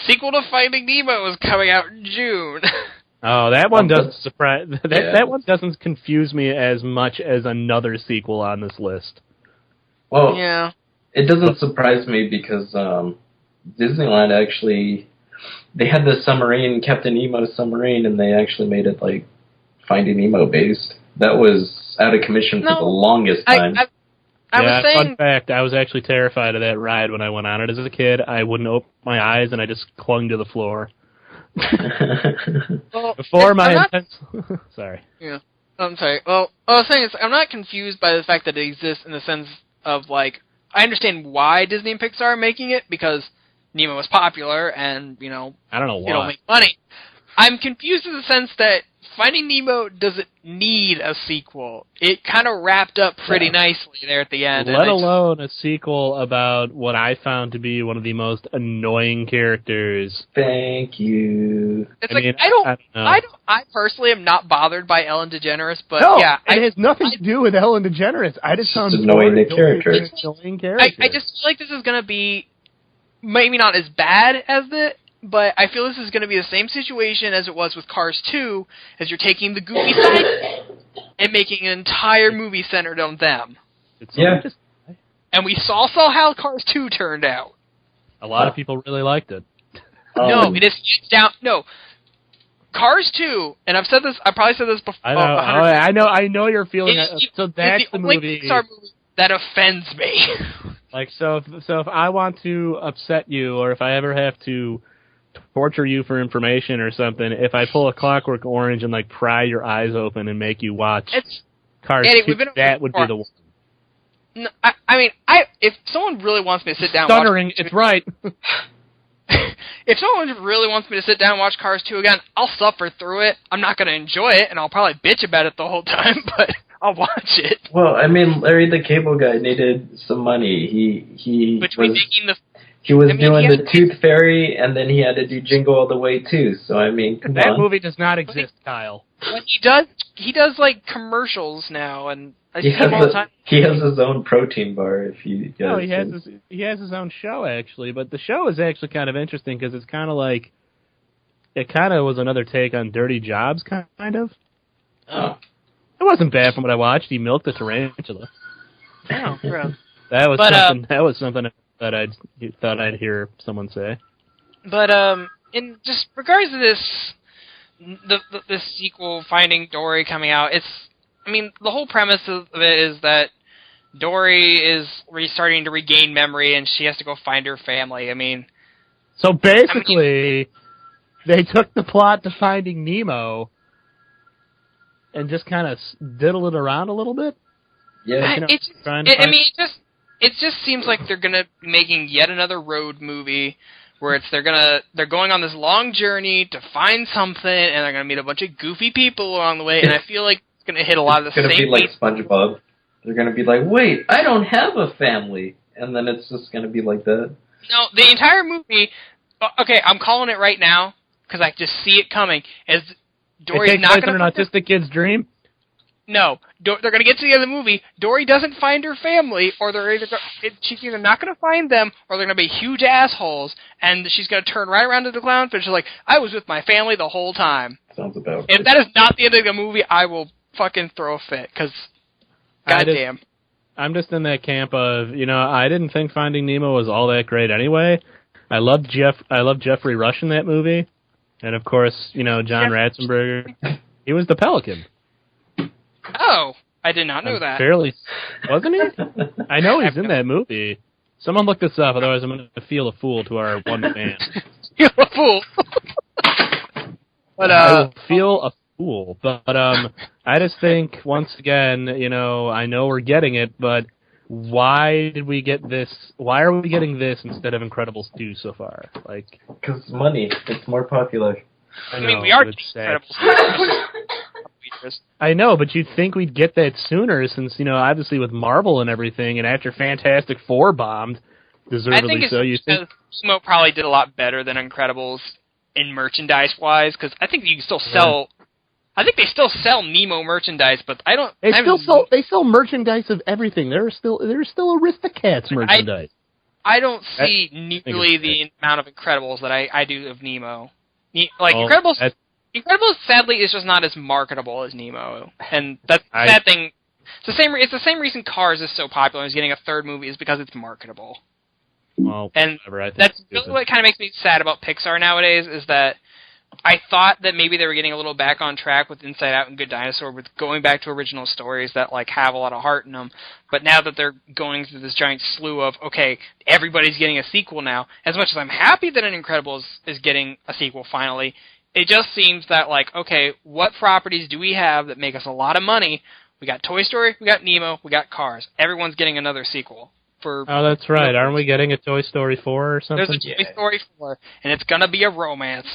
sequel to Finding Nemo is coming out in June. Oh, that one doesn't surprise. That one doesn't confuse me as much as another sequel on this list. Well, yeah, it doesn't surprise me because Disneyland actually they had the submarine, Captain Nemo submarine, and they actually made it like Finding Nemo based. That was out of commission for the longest time. I was saying, fun fact, I was actually terrified of that ride when I went on it as a kid. I wouldn't open my eyes, and I just clung to the floor. well, Before my intense... Sorry. Yeah, I'm sorry. Well, what I was saying is, I'm not confused by the fact that it exists in the sense of, like, I understand why Disney and Pixar are making it, because Nemo was popular, and, you know... I don't know why. It'll make money. I'm confused in the sense that Finding Nemo doesn't need a sequel. It kind of wrapped up pretty nicely there at the end. Let alone a sequel about what I found to be one of the most annoying characters. Thank you. It's I personally am not bothered by Ellen DeGeneres, but yeah. It has nothing to do with Ellen DeGeneres. I just found annoying character. I just feel like this is going to be maybe not as bad as but I feel this is going to be the same situation as it was with Cars 2, as you're taking the goofy side and making an entire movie centered on them. And we saw how Cars 2 turned out. A lot of people really liked it. No, it is down. No, Cars 2, and I've said this. I probably said this before. I know you're feeling. So that's the movie. Pixar movie that offends me. Like so if I want to upset you, or if I ever have to torture you for information or something, if I pull a Clockwork Orange and like pry your eyes open and make you watch Cars 2, that would be the one. No, I mean, if someone really wants me to sit down, stuttering, it's right. If someone really wants me to sit down and watch Cars 2 again, I'll suffer through it. I'm not going to enjoy it, and I'll probably bitch about it the whole time, but I'll watch it. Well, I mean, Larry the Cable Guy needed some money. He was doing the Tooth Fairy, and then he had to do Jingle All the Way too. So I mean, that movie does not exist, Kyle. But he does like commercials now, and I see him all the time. He has his own protein bar. He has his own show actually, but the show is actually kind of interesting because it's kind of like it kind of was another take on Dirty Jobs, kind of. Oh, it wasn't bad from what I watched. He milked the tarantula. Oh, gross. That was something that I thought I'd hear someone say. But in just regards to this, this sequel, Finding Dory, coming out, the whole premise of it is that Dory is starting to regain memory, and she has to go find her family. So basically, they took the plot to Finding Nemo and just kind of diddle it around a little bit. Yeah, it just seems like they're gonna be making yet another road movie where they're going on this long journey to find something, and they're gonna meet a bunch of goofy people along the way, and I feel like it's gonna hit a lot of the same. It's gonna be like SpongeBob. They're gonna be like, "Wait, I don't have a family," and then it's just gonna be like that. No, the entire movie. Okay, I'm calling it right now because I just see it coming. As Dory's not going to. An autistic kid's dream. No, they're going to get to the end of the movie. Dory doesn't find her family, or she's either not going to find them, or they're going to be huge assholes, and she's going to turn right around to the clownfish. She's like, "I was with my family the whole time." Sounds about. If that is not the end of the movie, I will fucking throw a fit. Because, goddamn. I'm just in that camp of, I didn't think Finding Nemo was all that great anyway. I loved Jeffrey Rush in that movie, and of course, John Ratzenberger. He was the Pelican. Oh, I did not know that. Wasn't he? I know he's in that movie. Someone look this up, otherwise I'm going to feel a fool to our one fan. Feel a fool. But I will feel a fool. But I just think once again, I know we're getting it, but why did we get this? Why are we getting this instead of Incredibles 2 so far? Because money. It's more popular. We are Incredibles 2. I know, but you'd think we'd get that sooner since, obviously with Marvel and everything, and after Fantastic Four bombed, deservedly so. You think Nemo probably did a lot better than Incredibles in merchandise-wise, because I think you can still sell I think they still sell Nemo merchandise, but I don't. They sell merchandise of everything. There's still Aristocats merchandise. I don't see nearly the amount of Incredibles that I do of Nemo. Incredibles, sadly, is just not as marketable as Nemo, and that's the sad thing. It's the same reason Cars is so popular and is getting a third movie is because it's marketable. Well, and whatever, that's really what kind of makes me sad about Pixar nowadays is that I thought that maybe they were getting a little back on track with Inside Out and Good Dinosaur with going back to original stories that have a lot of heart in them. But now that they're going through this giant slew of, okay, everybody's getting a sequel now, as much as I'm happy that an Incredibles is getting a sequel finally, it just seems that, okay, what properties do we have that make us a lot of money? We got Toy Story, we got Nemo, we got Cars. Everyone's getting another sequel. Oh, that's right. Aren't we getting a Toy Story 4 or something? There's a Toy Story 4, and it's going to be a romance.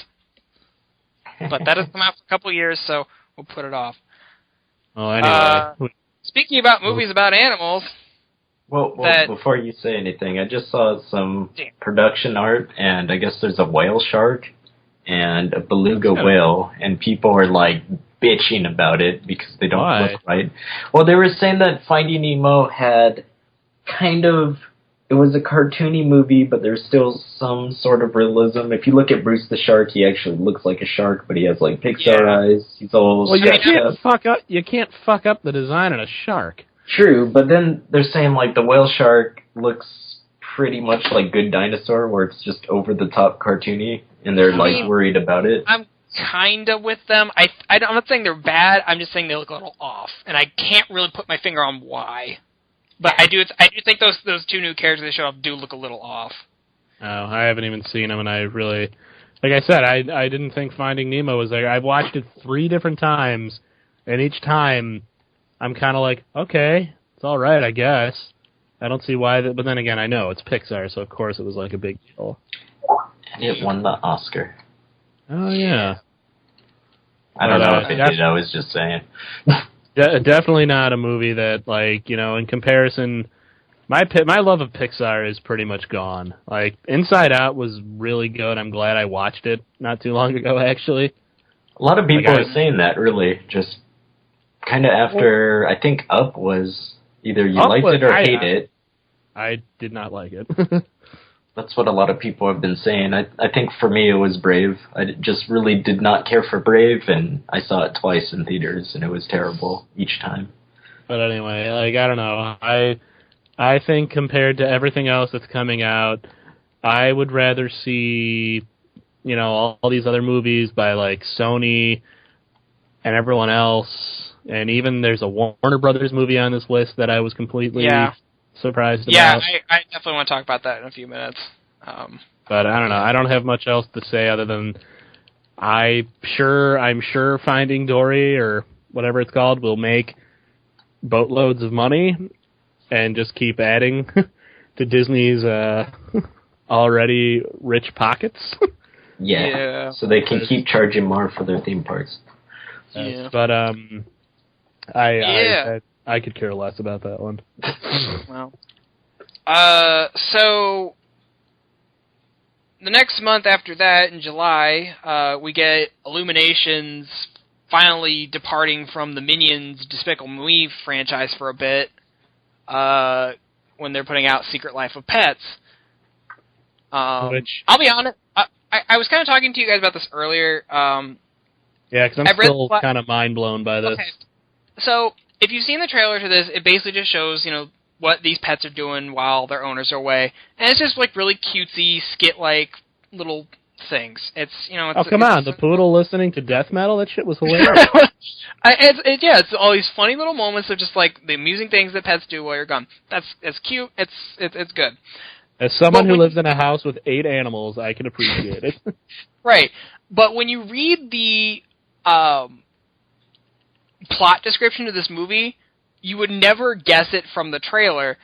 But that doesn't come out for a couple of years, so we'll put it off. Well, anyway. Speaking about movies about animals... Well, before you say anything, I just saw some production art, and I guess there's a whale shark and a beluga whale, and people are, bitching about it because they don't look right. Well, they were saying that Finding Nemo had it was a cartoony movie, but there's still some sort of realism. If you look at Bruce the Shark, he actually looks like a shark, but he has Pixar eyes. He's all you can't fuck up the design on a shark. True, but then they're saying the whale shark looks pretty much like Good Dinosaur, where it's just over the top cartoony, and they're worried about it. I'm kinda with them. I'm not saying they're bad. I'm just saying they look a little off, and I can't really put my finger on why. But I do think those two new characters they showed off do look a little off. Oh, I haven't even seen them, and I really, like I said, I didn't think Finding Nemo was I've watched it 3 different times, and each time I'm kind of okay, it's all right, I guess. I don't see why but then again, I know it's Pixar, so of course it was a big deal. And it won the Oscar. Oh yeah. I don't know if it did. I was just saying. Definitely not a movie that, in comparison, my love of Pixar is pretty much gone. Inside Out was really good. I'm glad I watched it not too long ago, actually. A lot of people are saying that, really. Just kind of after, I think Up was either you liked it or hate it. I did not like it. That's what a lot of people have been saying. I think for me it was Brave. I just really did not care for Brave, and I saw it twice in theaters, and it was terrible each time. But anyway, I don't know. I think compared to everything else that's coming out, I would rather see, all these other movies by Sony and everyone else, and even there's a Warner Brothers movie on this list that I was completely surprised about. Yeah, I definitely want to talk about that in a few minutes. But I don't know. I don't have much else to say other than I'm sure Finding Dory or whatever it's called will make boatloads of money and just keep adding to Disney's already rich pockets. Yeah. So they can keep charging more for their theme parks. But I could care less about that one. Well, so the next month after that, in July, we get Illuminations finally departing from the Minions Despicable Me franchise for a bit when they're putting out Secret Life of Pets. Which, I'll be honest, I was kind of talking to you guys about this earlier. Yeah, because I'm still kind of mind blown by this. Okay. So, if you've seen the trailer to this, it basically just shows, what these pets are doing while their owners are away. And it's just, really cutesy, skit-like little things. It's, come on, the poodle listening to death metal? That shit was hilarious. It's all these funny little moments of just, the amusing things that pets do while you're gone. It's cute. It's good. As someone who lives in a house with 8 animals, I can appreciate it. Right. But when you read the plot description of this movie, you would never guess it from the trailer,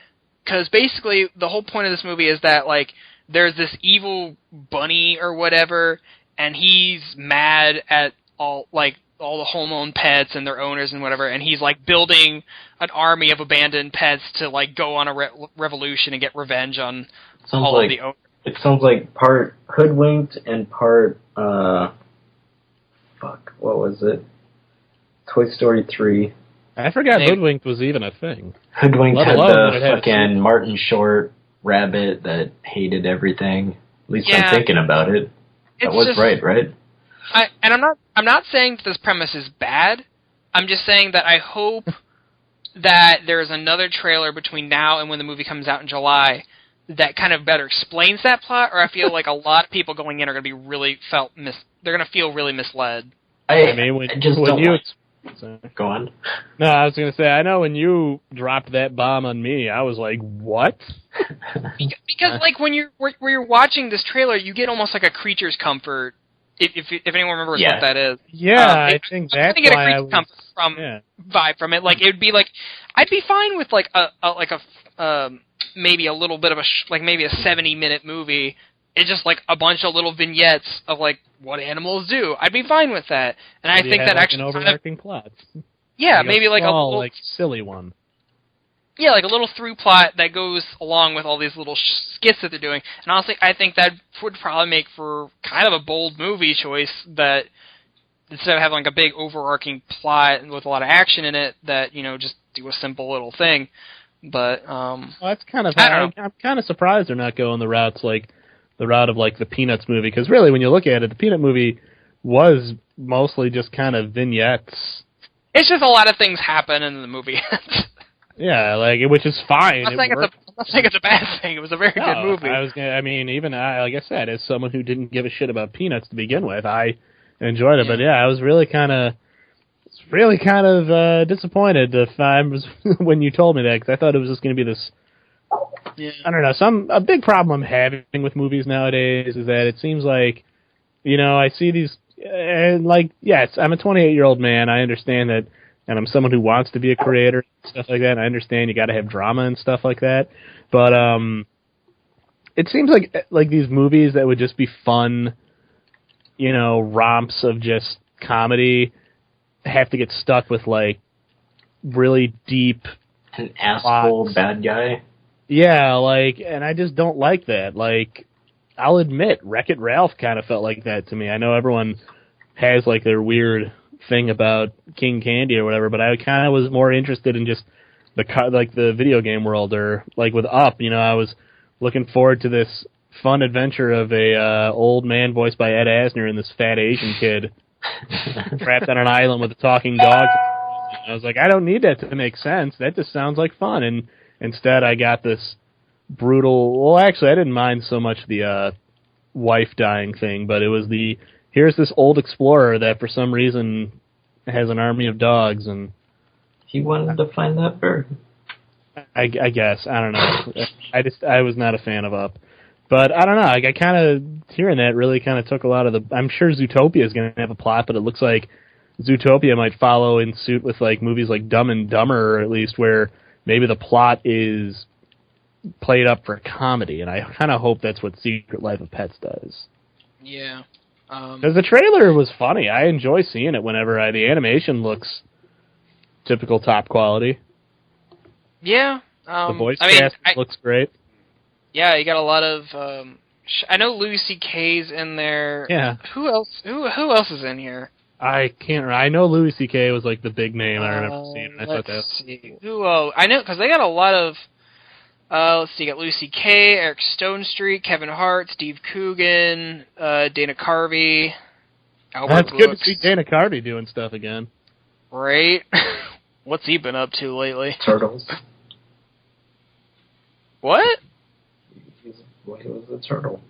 because basically the whole point of this movie is that, there's this evil bunny or whatever, and he's mad at all the home-owned pets and their owners and whatever, and he's, building an army of abandoned pets to, go on a revolution and get revenge on all of the owners. It sounds like part hoodwinked and part, what was it? Toy Story 3. I forgot Hoodwinked was even a thing. Hoodwinked Let had alone the fucking Martin Short rabbit that hated everything. At least Yeah. I'm thinking about it. That was right? I'm not saying that this premise is bad. I'm just saying that I hope that there's another trailer between now and when the movie comes out in July that kind of better explains that plot, or I feel like a lot of people going in are going to be they're going to feel really misled. I just don't Go on. No, I was going to say, I know when you dropped that bomb on me, I was like, what? Because like when you're watching this trailer, you get almost like a Creature's Comfort. If anyone remembers what that is. Yeah, I think that's why I was... vibe from it. Like, it would be like... I'd be fine with like a maybe a little bit of maybe a 70-minute movie. It's just like a bunch of little vignettes of like what animals do. I'd be fine with that. And I think that actually an overarching plot. Yeah, like maybe like a little like silly one. Yeah, like a little through plot that goes along with all these little skits that they're doing. And honestly, I think that would probably make for kind of a bold movie choice that instead of having like a big overarching plot with a lot of action in it, that, just do a simple little thing. But well, that's kind of I'm kind of surprised they're not going the route of like the Peanuts movie, because really when you look at it, the Peanut movie was mostly just kind of vignettes. It's just a lot of things happen in the movie. Yeah, which is fine. I'm not saying it's a bad thing. It was a very good movie. Like I said, as someone who didn't give a shit about Peanuts to begin with, I enjoyed it. Yeah. But yeah, I was really kind of disappointed when you told me that, because I thought it was just going to be this. Yeah. I don't know. A big problem I'm having with movies nowadays is that it seems like, I see these, and yes, I'm a 28-year-old man. I understand that. And I'm someone who wants to be a creator and stuff like that. And I understand you got to have drama and stuff like that. But it seems like these movies that would just be fun, romps of just comedy, have to get stuck with really deep, an asshole bad guy. Yeah, and I just don't like that. I'll admit, Wreck-It Ralph kind of felt like that to me. I know everyone has their weird thing about King Candy or whatever, but I kind of was more interested in just the video game world, or with Up. I was looking forward to this fun adventure of a old man voiced by Ed Asner and this fat Asian kid trapped on an island with a talking dog. I was like, I don't need that to make sense. That just sounds like fun. And instead, I got this brutal. Well, actually, I didn't mind so much the wife dying thing, but it was here's this old explorer that for some reason has an army of dogs, and he wanted to find that bird. I guess. I don't know. I was not a fan of Up. But I don't know. I kind of, hearing that really kind of took a lot of I'm sure Zootopia is going to have a plot, but it looks like Zootopia might follow in suit with movies like Dumb and Dumber, or at least where maybe the plot is played up for comedy, and I kind of hope that's what Secret Life of Pets does. Yeah. Because the trailer was funny. I enjoy seeing it whenever the animation looks typical top quality. Yeah. The voice cast looks great. Yeah, you got a lot of... I know Louis C.K.'s in there. Yeah. Who else? Who else is in here? I can't remember. I know Louis C.K. was the big name. I remember seeing it. Let's see. I know, because they got a lot of... let's see, you got Louis C.K., Eric Stonestreet, Kevin Hart, Steve Coogan, Dana Carvey, Albert That's Brooks. Good to see Dana Carvey doing stuff again. Right? What's he been up to lately? Turtles. What? He was a turtle.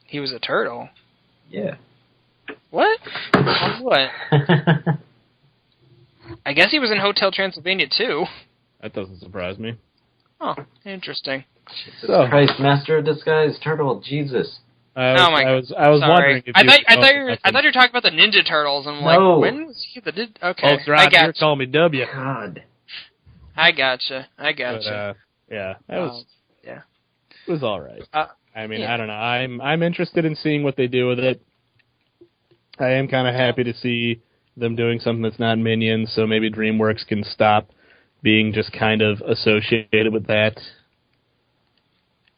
He was a turtle? Yeah. What? What? I guess he was in Hotel Transylvania, too. That doesn't surprise me. Oh, interesting. Jesus Christ, Master of Disguise, Turtle, Jesus. I was wondering if I thought you were talking about the Ninja Turtles, and no. When was he the okay? Oh, right, you're calling me W. God. I gotcha. But, yeah, that was yeah. It was all right. I mean, yeah. I don't know. I'm interested in seeing what they do with it. I am kind of happy to see them doing something that's not Minions, so maybe DreamWorks can stop being just kind of associated with that.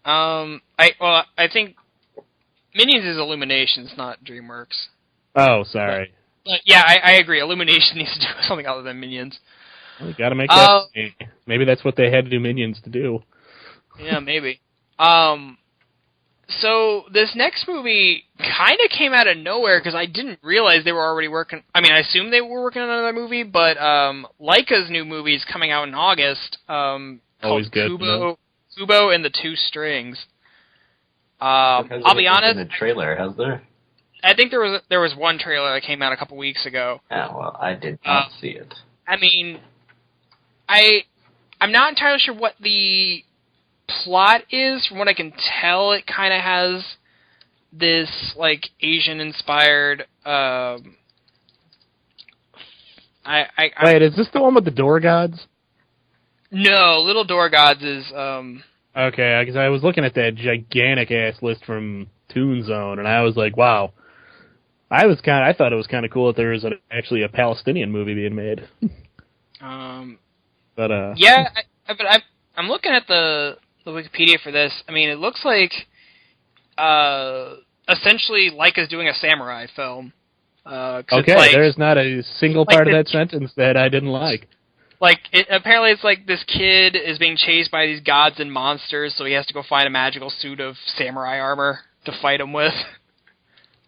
I think Minions is Illuminations, not DreamWorks. Oh, sorry. But yeah, I agree. Illumination needs to do something other than Minions. Well, you gotta make that. Maybe that's what they had to do Minions to do. Yeah, maybe. So this next movie kind of came out of nowhere because I didn't realize they were already working. I mean, I assumed they were working on another movie, but Leica's new movie is coming out in August. Always good. Kubo and the Two Strings. I'll be honest. In the trailer, has there? I think there was one trailer that came out a couple weeks ago. Yeah, well, I did not see it. I mean, I'm not entirely sure what the plot is. From what I can tell, it kind of has this like Asian-inspired. Wait, is this the one with the door gods? No, Little Door Gods is. Okay, because I was looking at that gigantic ass list from Toon Zone, and I was like, wow. I thought it was kind of cool that there was actually a Palestinian movie being made. But yeah, I'm looking at the Wikipedia for this. I mean, it looks like essentially Leica's doing a samurai film. Okay, there's not a single part of that sentence that I didn't like. Like, apparently it's like this kid is being chased by these gods and monsters, so he has to go find a magical suit of samurai armor to fight them with.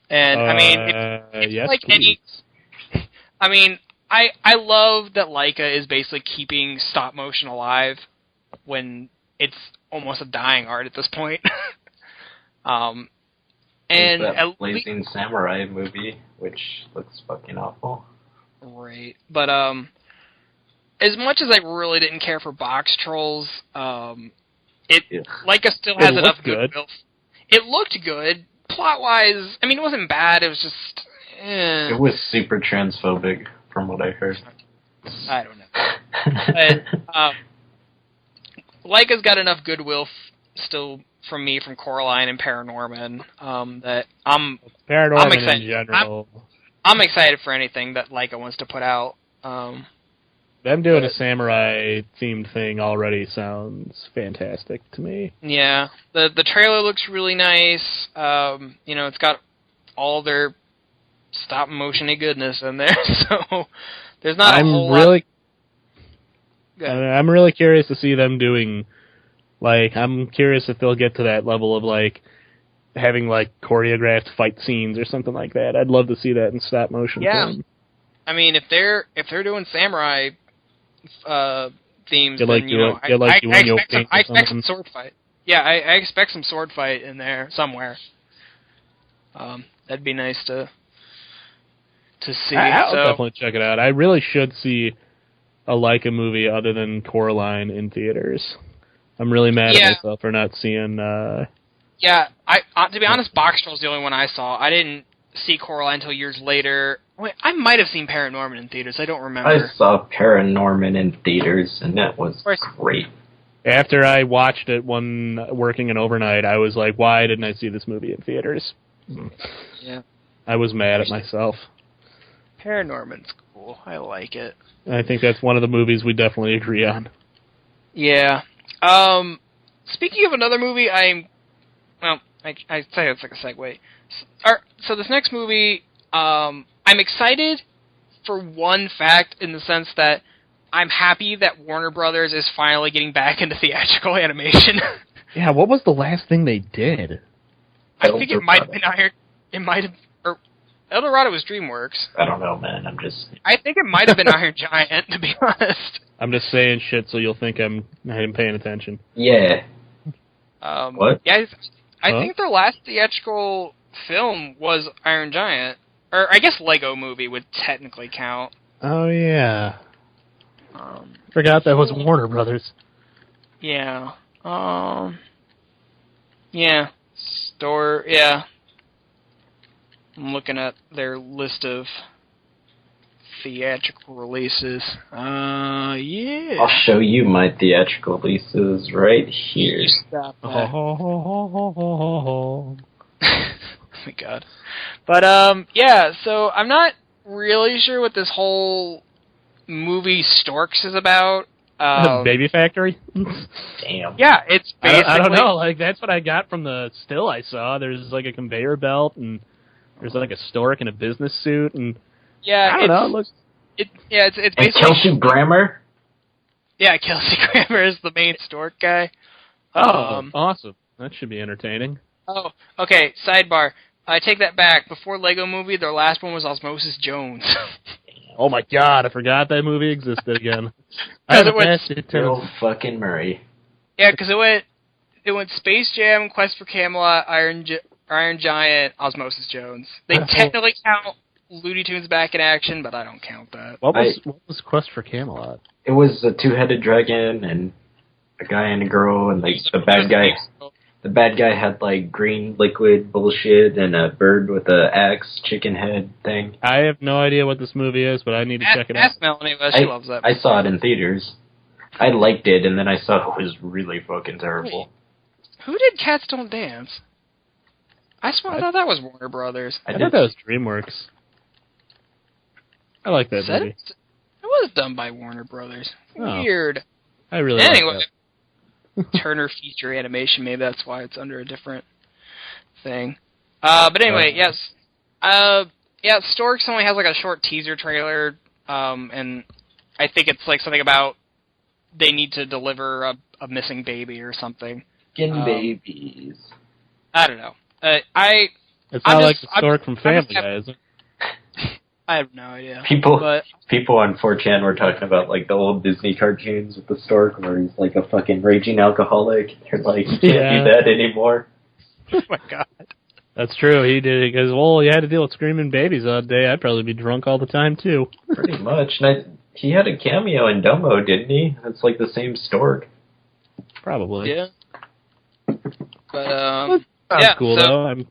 And, I mean, it's yes, like please. I mean, I love that Leica is basically keeping stop motion alive when it's almost a dying art at this point. And that Blazing Samurai movie, which looks fucking awful. Right. But, as much as I really didn't care for Box Trolls, Leica still has enough goodwill. It looked good. Plot-wise, I mean, it wasn't bad. It was just... It was super transphobic, from what I heard. I don't know. But, Leica's got enough goodwill still from me, from Coraline and Paranorman, that I'm excited. In general. I'm excited for anything that Leica wants to put out. Them doing a samurai-themed thing already sounds fantastic to me. Yeah. The trailer looks really nice. It's got all their stop-motion-y goodness in there, so there's not a whole lot... I'm really curious to see them doing... Like, I'm curious if they'll get to that level of, like, having, like, choreographed fight scenes or something like that. I'd love to see that in stop-motion film. I mean, if they're doing samurai... themes. I expect some sword fight. Yeah, I expect some sword fight in there somewhere. That'd be nice to see. I'll definitely check it out. I really should see a Leica movie other than Coraline in theaters. I'm really mad at myself for not seeing. Yeah, to be honest, Box Trolls the only one I saw. I didn't see Coraline until years later. Wait, I might have seen Paranorman in theaters. I don't remember. I saw Paranorman in theaters, and that was great. After I watched it working an overnight, I was like, why didn't I see this movie in theaters? Yeah. I was mad at myself. Paranorman's cool. I like it. I think that's one of the movies we definitely agree on. Yeah. Speaking of another movie, I say it's like a segue. So this next movie, I'm excited for one fact in the sense that I'm happy that Warner Brothers is finally getting back into theatrical animation. Yeah, what was the last thing they did? I think it might have been Iron... It might have... Or El Dorado was DreamWorks. I don't know, man. I think it might have been Iron Giant, to be honest. I'm just saying shit so you'll think I'm paying attention. Yeah. What? Yeah, I think their last theatrical film was Iron Giant. Or I guess Lego Movie would technically count. Oh, yeah. Forgot that was Warner Brothers. Yeah. Yeah. Yeah. I'm looking at their list of theatrical releases. Yeah. I'll show you my theatrical releases right here. Stop that. Oh my god. But, yeah, so I'm not really sure what this whole movie Storks is about. Baby Factory? Damn. Yeah, it's basically... I don't know, like, that's what I got from the still I saw. There's, like, a conveyor belt, and there's, like, a stork in a business suit, and Yeah, I don't know. It looks... it's And basically... Kelsey Grammer? Yeah, Kelsey Grammer is the main stork guy. Awesome. That should be entertaining. Oh, okay, sidebar. I take that back. Before Lego Movie, their last one was Osmosis Jones. Oh my god, I forgot that movie existed again. I had Bill fucking Murray. Yeah, because it went Space Jam, Quest for Camelot, Iron Giant, Osmosis Jones. They technically count Looney Tunes Back in Action, but I don't count that. What was Quest for Camelot? It was a two-headed dragon and a guy and a girl, and like the bad guy had like green liquid bullshit and a bird with a axe chicken head thing. I have no idea what this movie is, but I need to check it out. Ask Melanie, she loves that movie. I saw it in theaters. I liked it, and then I saw it was really fucking terrible. Who did Cats Don't Dance? I thought that was Warner Brothers. I thought that was DreamWorks. I like that movie. It was done by Warner Brothers. Oh. Weird. I really anyway, like that. Turner Feature Animation, maybe that's why it's under a different thing. But anyway, yes. Storks only has like a short teaser trailer, and I think it's like something about they need to deliver a missing baby or something. Babies. I don't know. It's not like the stork from Family Guy, is it? I have no idea. People on 4chan were talking about like the old Disney cartoons with the stork where he's like a fucking raging alcoholic. They're like, you can't do that anymore. Oh my god. That's true. He did. He goes, well, you had to deal with screaming babies all day. I'd probably be drunk all the time too. Pretty much. And he had a cameo in Dumbo, didn't he? It's like the same stork. Probably. Yeah. But sounds cool though. I'm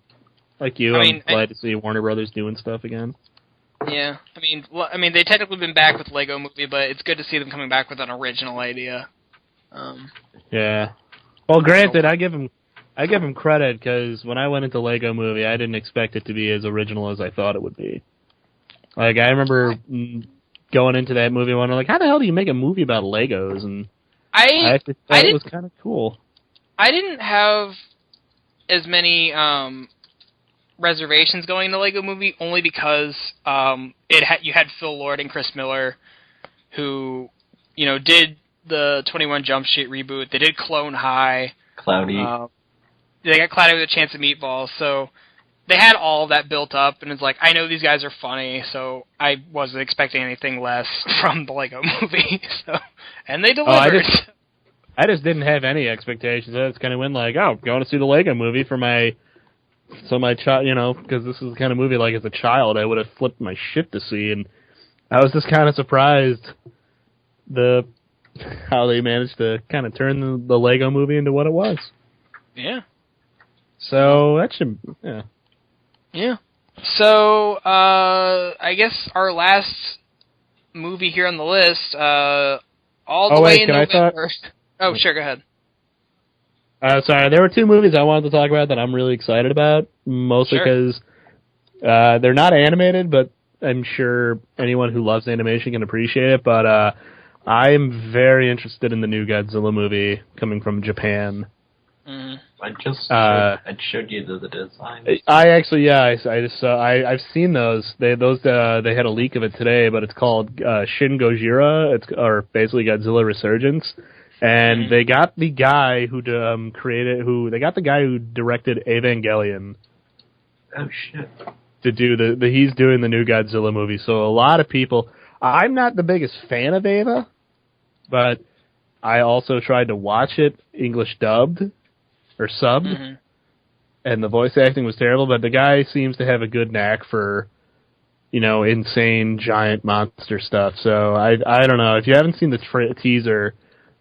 like you. I'm glad to see Warner Brothers doing stuff again. Yeah, I mean, they technically been back with Lego Movie, but it's good to see them coming back with an original idea. Yeah. Well, granted, I give him credit because when I went into Lego Movie, I didn't expect it to be as original as I thought it would be. Like I remember going into that movie, wondering like, how the hell do you make a movie about Legos? And I actually thought it was kind of cool. I didn't have as many reservations going to Lego Movie only because you had Phil Lord and Chris Miller who did the 21 Jump Street reboot. They did Clone High. Cloudy. They got Cloudy with a Chance of Meatballs. So they had all of that built up, and it's like, I know these guys are funny, so I wasn't expecting anything less from the Lego Movie. And they delivered. I just didn't have any expectations. I just kind of went like, oh, going to see the Lego Movie for my child, because this is the kind of movie, like, as a child, I would have flipped my shit to see, and I was just kind of surprised how they managed to kind of turn the Lego Movie into what it was. Yeah. So, that should, yeah. Yeah. So, I guess our last movie here on the list, all the way in November. Oh, sure, go ahead. Sorry, there were two movies I wanted to talk about that I'm really excited about, mostly because they're not animated, but I'm sure anyone who loves animation can appreciate it. But I'm very interested in the new Godzilla movie coming from Japan. Mm-hmm. I showed you the design. I've seen those. They had a leak of it today, but it's called Shin Gojira. Or basically Godzilla Resurgence. And they got the guy who directed Evangelion. Oh shit! To do he's doing the new Godzilla movie. So a lot of people. I'm not the biggest fan of Eva, but I also tried to watch it English dubbed or subbed, and the voice acting was terrible. But the guy seems to have a good knack for, insane giant monster stuff. So I don't know if you haven't seen the teaser.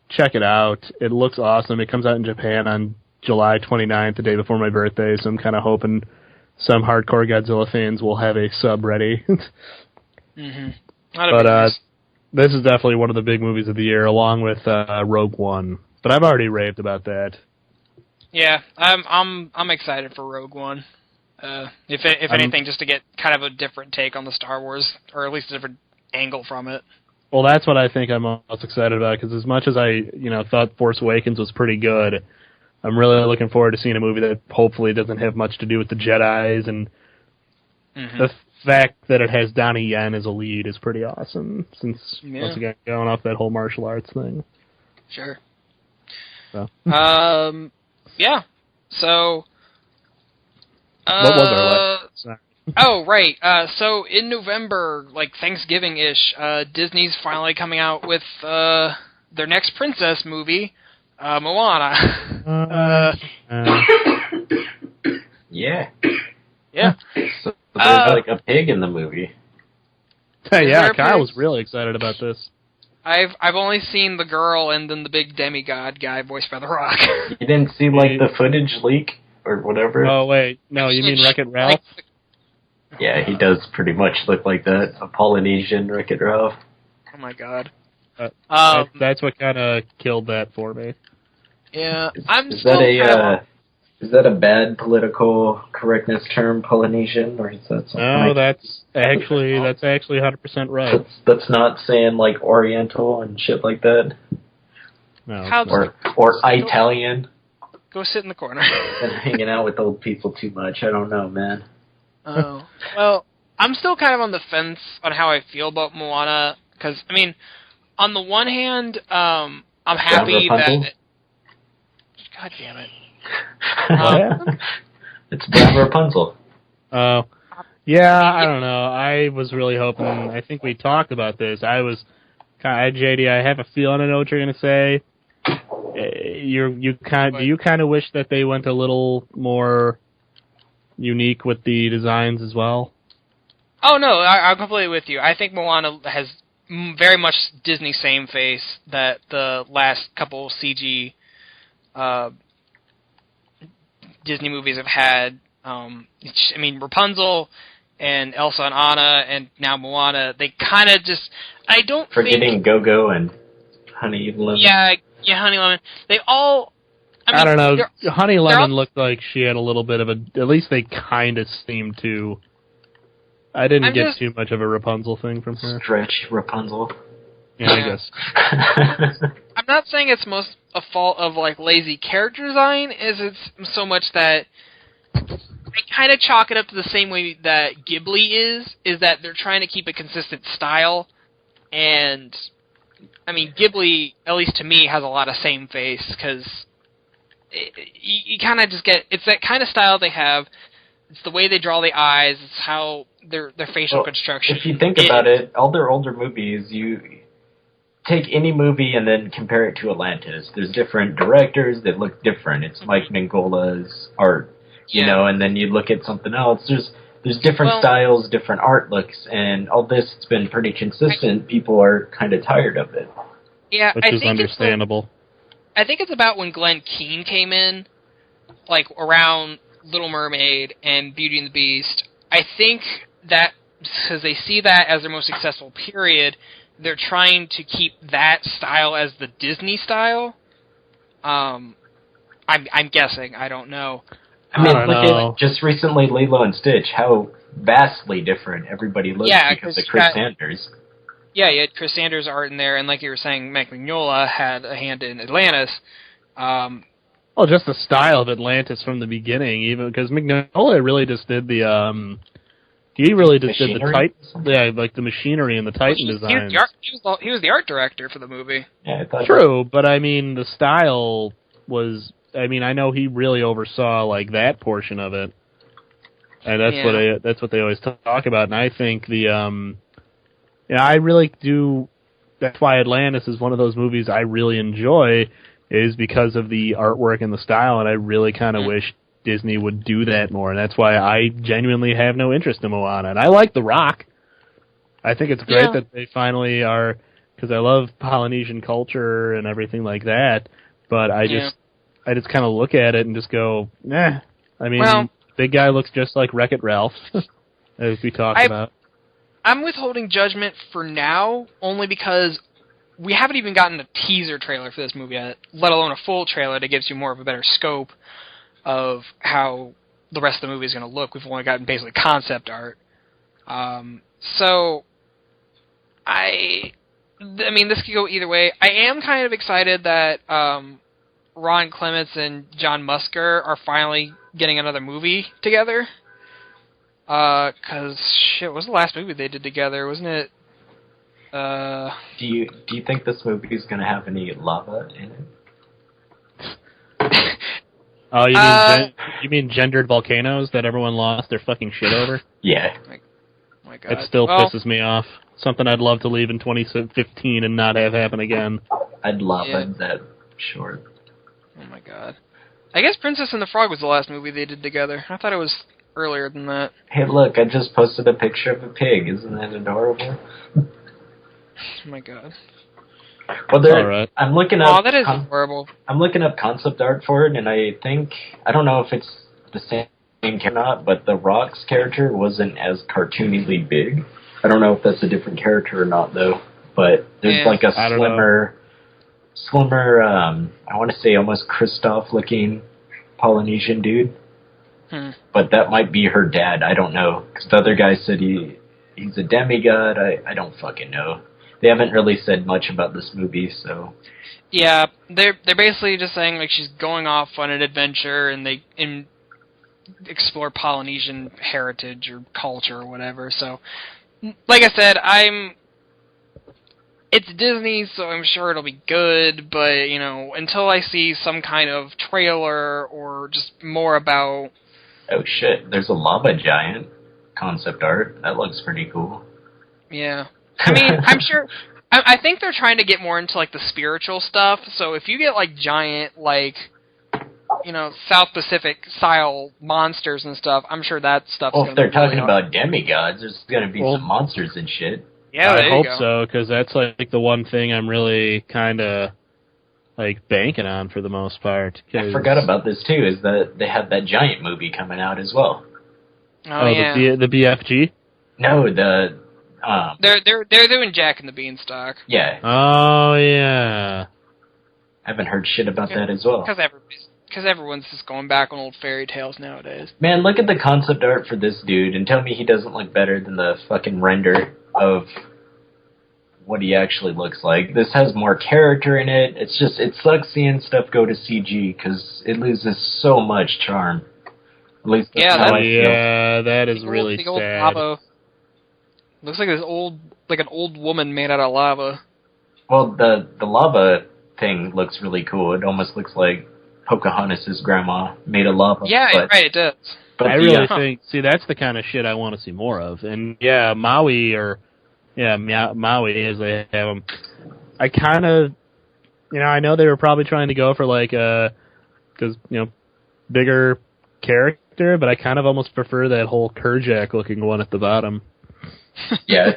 Check it out. It looks awesome. It comes out in Japan on July 29th, the day before my birthday, so I'm kind of hoping some hardcore Godzilla fans will have a sub ready. But this is definitely one of the big movies of the year, along with Rogue One. But I've already raved about that. Yeah, I'm excited for Rogue One. If anything, just to get kind of a different take on the Star Wars, or at least a different angle from it. Well, that's what I think I'm most excited about, because as much as I, thought Force Awakens was pretty good, I'm really looking forward to seeing a movie that hopefully doesn't have much to do with the Jedis. And the fact that it has Donnie Yen as a lead is pretty awesome, since, once again, going off that whole martial arts thing. Sure. So. Yeah. So... what was our last... Sorry. Oh, right. So in November, like Thanksgiving-ish, Disney's finally coming out with their next princess movie, Moana. Yeah. Yeah. So there's like a pig in the movie. Yeah, Kyle was really excited about this. I've only seen the girl and then the big demigod guy voiced by The Rock. You didn't see like the footage leak or whatever? Oh wait, no, you mean Wreck-It Ralph? Yeah, he does pretty much look like that. A Polynesian Wreck-It Ralph. Oh my god. That's what kind of killed that for me. Yeah, Is that a bad political correctness term, Polynesian, or is that something? No, that's actually 100% right. That's not saying like Oriental and shit like that. No. Or Italian. Go sit in the corner. Been hanging out with old people too much. I don't know, man. Oh. Well, I'm still kind of on the fence on how I feel about Moana, because, I mean, on the one hand, I'm happy that... God damn it. It's Brown Rapunzel. Oh. Yeah, I don't know. I was really hoping... I think we talked about this. JD, I have a feeling I know what you're going to say. Do you kind of wish that they went a little more unique with the designs as well? Oh no, I'm completely with you. I think Moana has very much Disney same face that the last couple CG Disney movies have had. I mean, Rapunzel and Elsa and Anna and now Moana, they kind of just... Forgetting Go-Go and Honey Lemon. Yeah, Honey Lemon. They all... I don't know. Honey Lemon looked like she had a little bit of a... At least they kind of seemed to... I didn't get too much of a Rapunzel thing from her. Stretch Rapunzel. Yeah, I guess. I'm not saying it's most a fault of like lazy character design, as it's so much that I kind of chalk it up to the same way that Ghibli is that they're trying to keep a consistent style, and I mean Ghibli, at least to me, has a lot of same face because you kind of just get it's that kind of style they have. It's the way they draw the eyes. It's how their facial construction. If you think about it, all their older movies, you take any movie and then compare it to Atlantis. There's different directors that look different. It's Mike Minghola's art, you know, and then you look at something else. There's different styles, different art looks, and all this has been pretty consistent. People are kind of tired of it. Yeah, which is understandable. I think it's about when Glenn Keane came in, like around Little Mermaid and Beauty and the Beast. I think that because they see that as their most successful period, they're trying to keep that style as the Disney style. I'm guessing. I don't know. I mean, look at just recently Lilo and Stitch. How vastly different everybody looks because of Chris Sanders. Yeah, you had Chris Sanders' art in there, and like you were saying, Mike Mignola had a hand in Atlantis. Well, just the style of Atlantis from the beginning, even because Mignola really just did the he really just did the Titan, like the machinery and the Titan designs. He was the art director for the movie. Yeah, I thought true, but I mean the style was. I mean, I know he really oversaw like that portion of it, and that's what they always talk about. And I think I really do. That's why Atlantis is one of those movies I really enjoy. Is because of the artwork and the style, and I really kind of wish Disney would do that more, and that's why I genuinely have no interest in Moana. And I like The Rock. I think it's great that they finally are, because I love Polynesian culture and everything like that, but I just kind of look at it and just go, nah. I mean, big guy looks just like Wreck-It Ralph, as we talked about. I'm withholding judgment for now, only because we haven't even gotten a teaser trailer for this movie yet, let alone a full trailer that gives you more of a better scope of how the rest of the movie is going to look. We've only gotten basically concept art. So, I mean, this could go either way. I am kind of excited that Ron Clements and John Musker are finally getting another movie together. 'Cause shit, what was the last movie they did together? Wasn't it? Do you think this movie is gonna have any lava in it? Oh, you mean gendered volcanoes that everyone lost their fucking shit over? Yeah. Oh my God. It still pisses me off. Something I'd love to leave in 2015 and not have happen again. I'd love that short. Oh my God. I guess Princess and the Frog was the last movie they did together. I thought it was earlier than that. Hey, look, I just posted a picture of a pig. Isn't that adorable? Oh my God. Well, all right. I'm looking up. Oh, that is horrible. I'm looking up concept art for it, and I don't know if it's the same character or not, but the Rock's character wasn't as cartoonily big. I don't know if that's a different character or not, though. But there's like a slimmer, I want to say almost Kristoff-looking Polynesian dude. But that might be her dad. I don't know, because the other guy said he's a demigod. I don't fucking know. They haven't really said much about this movie, so... Yeah, they're basically just saying, like, she's going off on an adventure, and they explore Polynesian heritage or culture or whatever, so... Like I said, it's Disney, so I'm sure it'll be good, but, you know, until I see some kind of trailer or just more about... Oh shit, there's a lava giant concept art. That looks pretty cool. Yeah. I mean, I'm sure... I think they're trying to get more into, like, the spiritual stuff, so if you get, like, giant, like, you know, South Pacific-style monsters and stuff, I'm sure that stuff's well, going if to they're talking about demigods, there's going to be some monsters and shit. Yeah, I there you hope go. so, because that's, like, the one thing I'm really kind of, like, banking on for the most part. I forgot about this, too, is that they had that giant movie coming out as well. Oh yeah. The BFG? No, the... They're doing Jack and the Beanstalk. Yeah. Oh, yeah. I haven't heard shit about that as well. Because everyone's just going back on old fairy tales nowadays. Man, look at the concept art for this dude and tell me he doesn't look better than the fucking render of what he actually looks like. This has more character in it. It sucks seeing stuff go to CG because it loses so much charm. At least that's how I feel. Yeah, that is really the old sad. lava. Looks like an old woman made out of lava. Well, the lava thing looks really cool. It almost looks like Pocahontas' grandma made of lava. Yeah, right, it does. But I really think, that's the kind of shit I want to see more of. And yeah, Maui, as they have them. I kind of, I know they were probably trying to go for like because bigger character, but I kind of almost prefer that whole Kerjak looking one at the bottom. Yeah.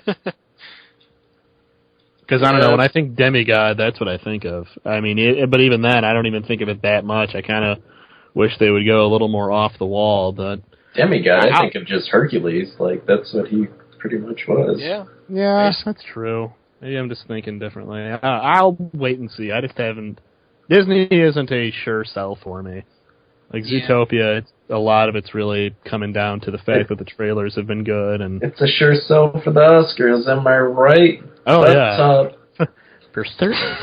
Because I don't know, when I think demigod, that's what I think of. I mean, but even then, I don't even think of it that much. I kind of wish they would go a little more off the wall, but... Demigod, I think of just Hercules. Like, that's what he pretty much was. Yeah, that's true. Maybe I'm just thinking differently. I'll wait and see. I just haven't... Disney isn't a sure sell for me. Like, Zootopia, a lot of it's really coming down to the fact that the trailers have been good. And it's a sure sell for the Oscars, am I right? Oh, That's yeah. For certain.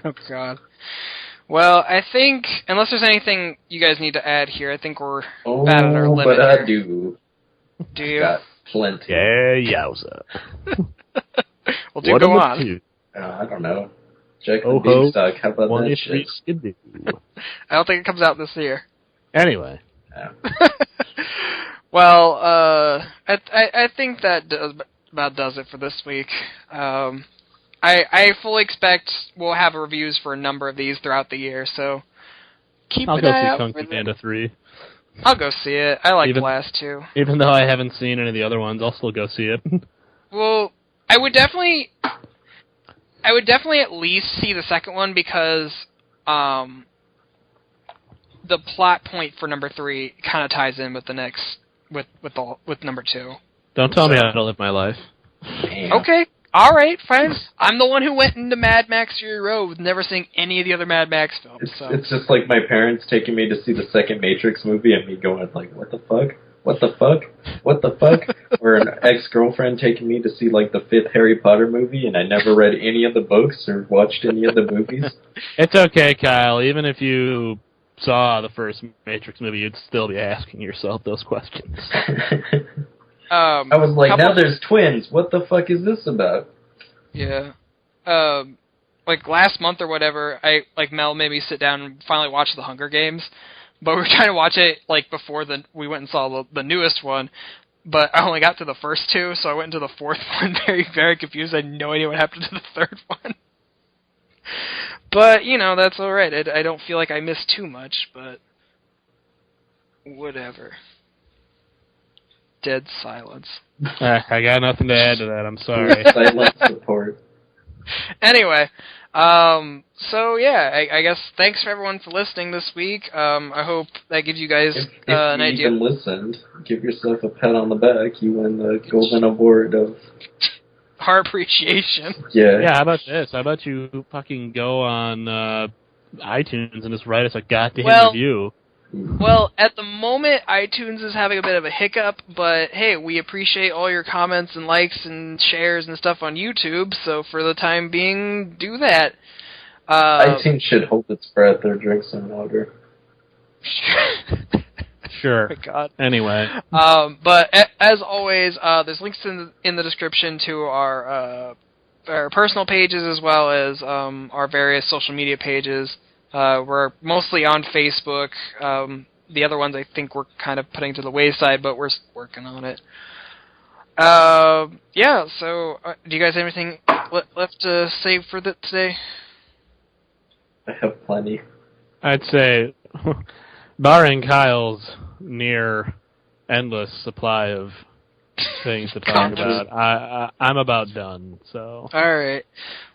Oh, God. Well, I think, unless there's anything you guys need to add here, I think we're about at our limit. But I here. do. Do you? Got plenty. Yeah, yowza. Well, do go on. I don't know. Jack Oh, the Beanstalk, how about one that if shit? we I don't think it comes out this year. Anyway. Yeah. Well, I think that about does it for this week. I fully expect we'll have reviews for a number of these throughout the year, so keep I'll an go eye see out Kung for Fu Panda 3. I'll go see it. I like the last two. Even though I haven't seen any of the other ones, I'll still go see it. Well, I would definitely at least see the second one because the plot point for number 3 kind of ties in with the next with number 2. Don't tell me how to live my life. Damn. Okay. All right, fine. I'm the one who went into Mad Max Fury Road with never seeing any of the other Mad Max films. It's just like my parents taking me to see the second Matrix movie and me going like, what the fuck? What the fuck? What the fuck? Or an ex-girlfriend taking me to see like the 5th Harry Potter movie and I never read any of the books or watched any of the movies. It's okay, Kyle. Even if you saw the first Matrix movie, you'd still be asking yourself those questions. I was like, now there's twins. What the fuck is this about? Yeah. Like last month or whatever, Mel made me sit down and finally watch The Hunger Games, but we were trying to watch it like before we went and saw the newest one. But I only got to the first two, so I went into the fourth one very, very confused. I had no idea what happened to the third one. But, that's alright. I don't feel like I missed too much, but whatever. Dead silence. I got nothing to add to that, I'm sorry. Silent support. Anyway, so yeah, I guess thanks for everyone for listening this week. I hope that gives you guys an idea. If you even listened, give yourself a pat on the back. You win the Golden Award of Our appreciation. Yeah. Yeah, how about this? How about you fucking go on iTunes and just write us a goddamn review? Well, at the moment, iTunes is having a bit of a hiccup, but hey, we appreciate all your comments and likes and shares and stuff on YouTube, so for the time being, do that. iTunes should hold its breath or drink some water. Sure. Oh my God. Anyway. But as always, there's links in the description to our personal pages as well as our various social media pages. We're mostly on Facebook. The other ones I think we're kind of putting to the wayside, but we're working on it. Yeah, so do you guys have anything left to say for today? I have plenty. I'd say, barring Kyle's near endless supply of things to talk about, I'm about done. So. All right.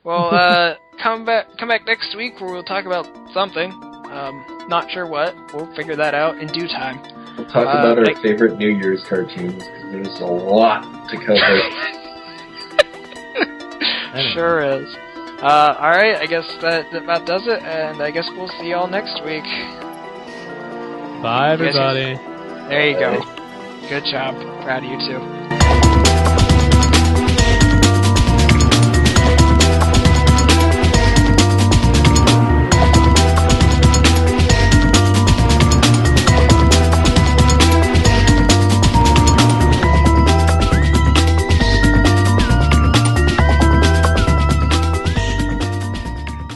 Well, come back next week where we'll talk about something. Not sure what. We'll figure that out in due time. We'll talk about our favorite New Year's cartoons because there's a lot to cover. Sure is. All right. I guess that about does it, and I guess we'll see y'all next week. Bye, everybody. There you go. Good job. Proud of you too.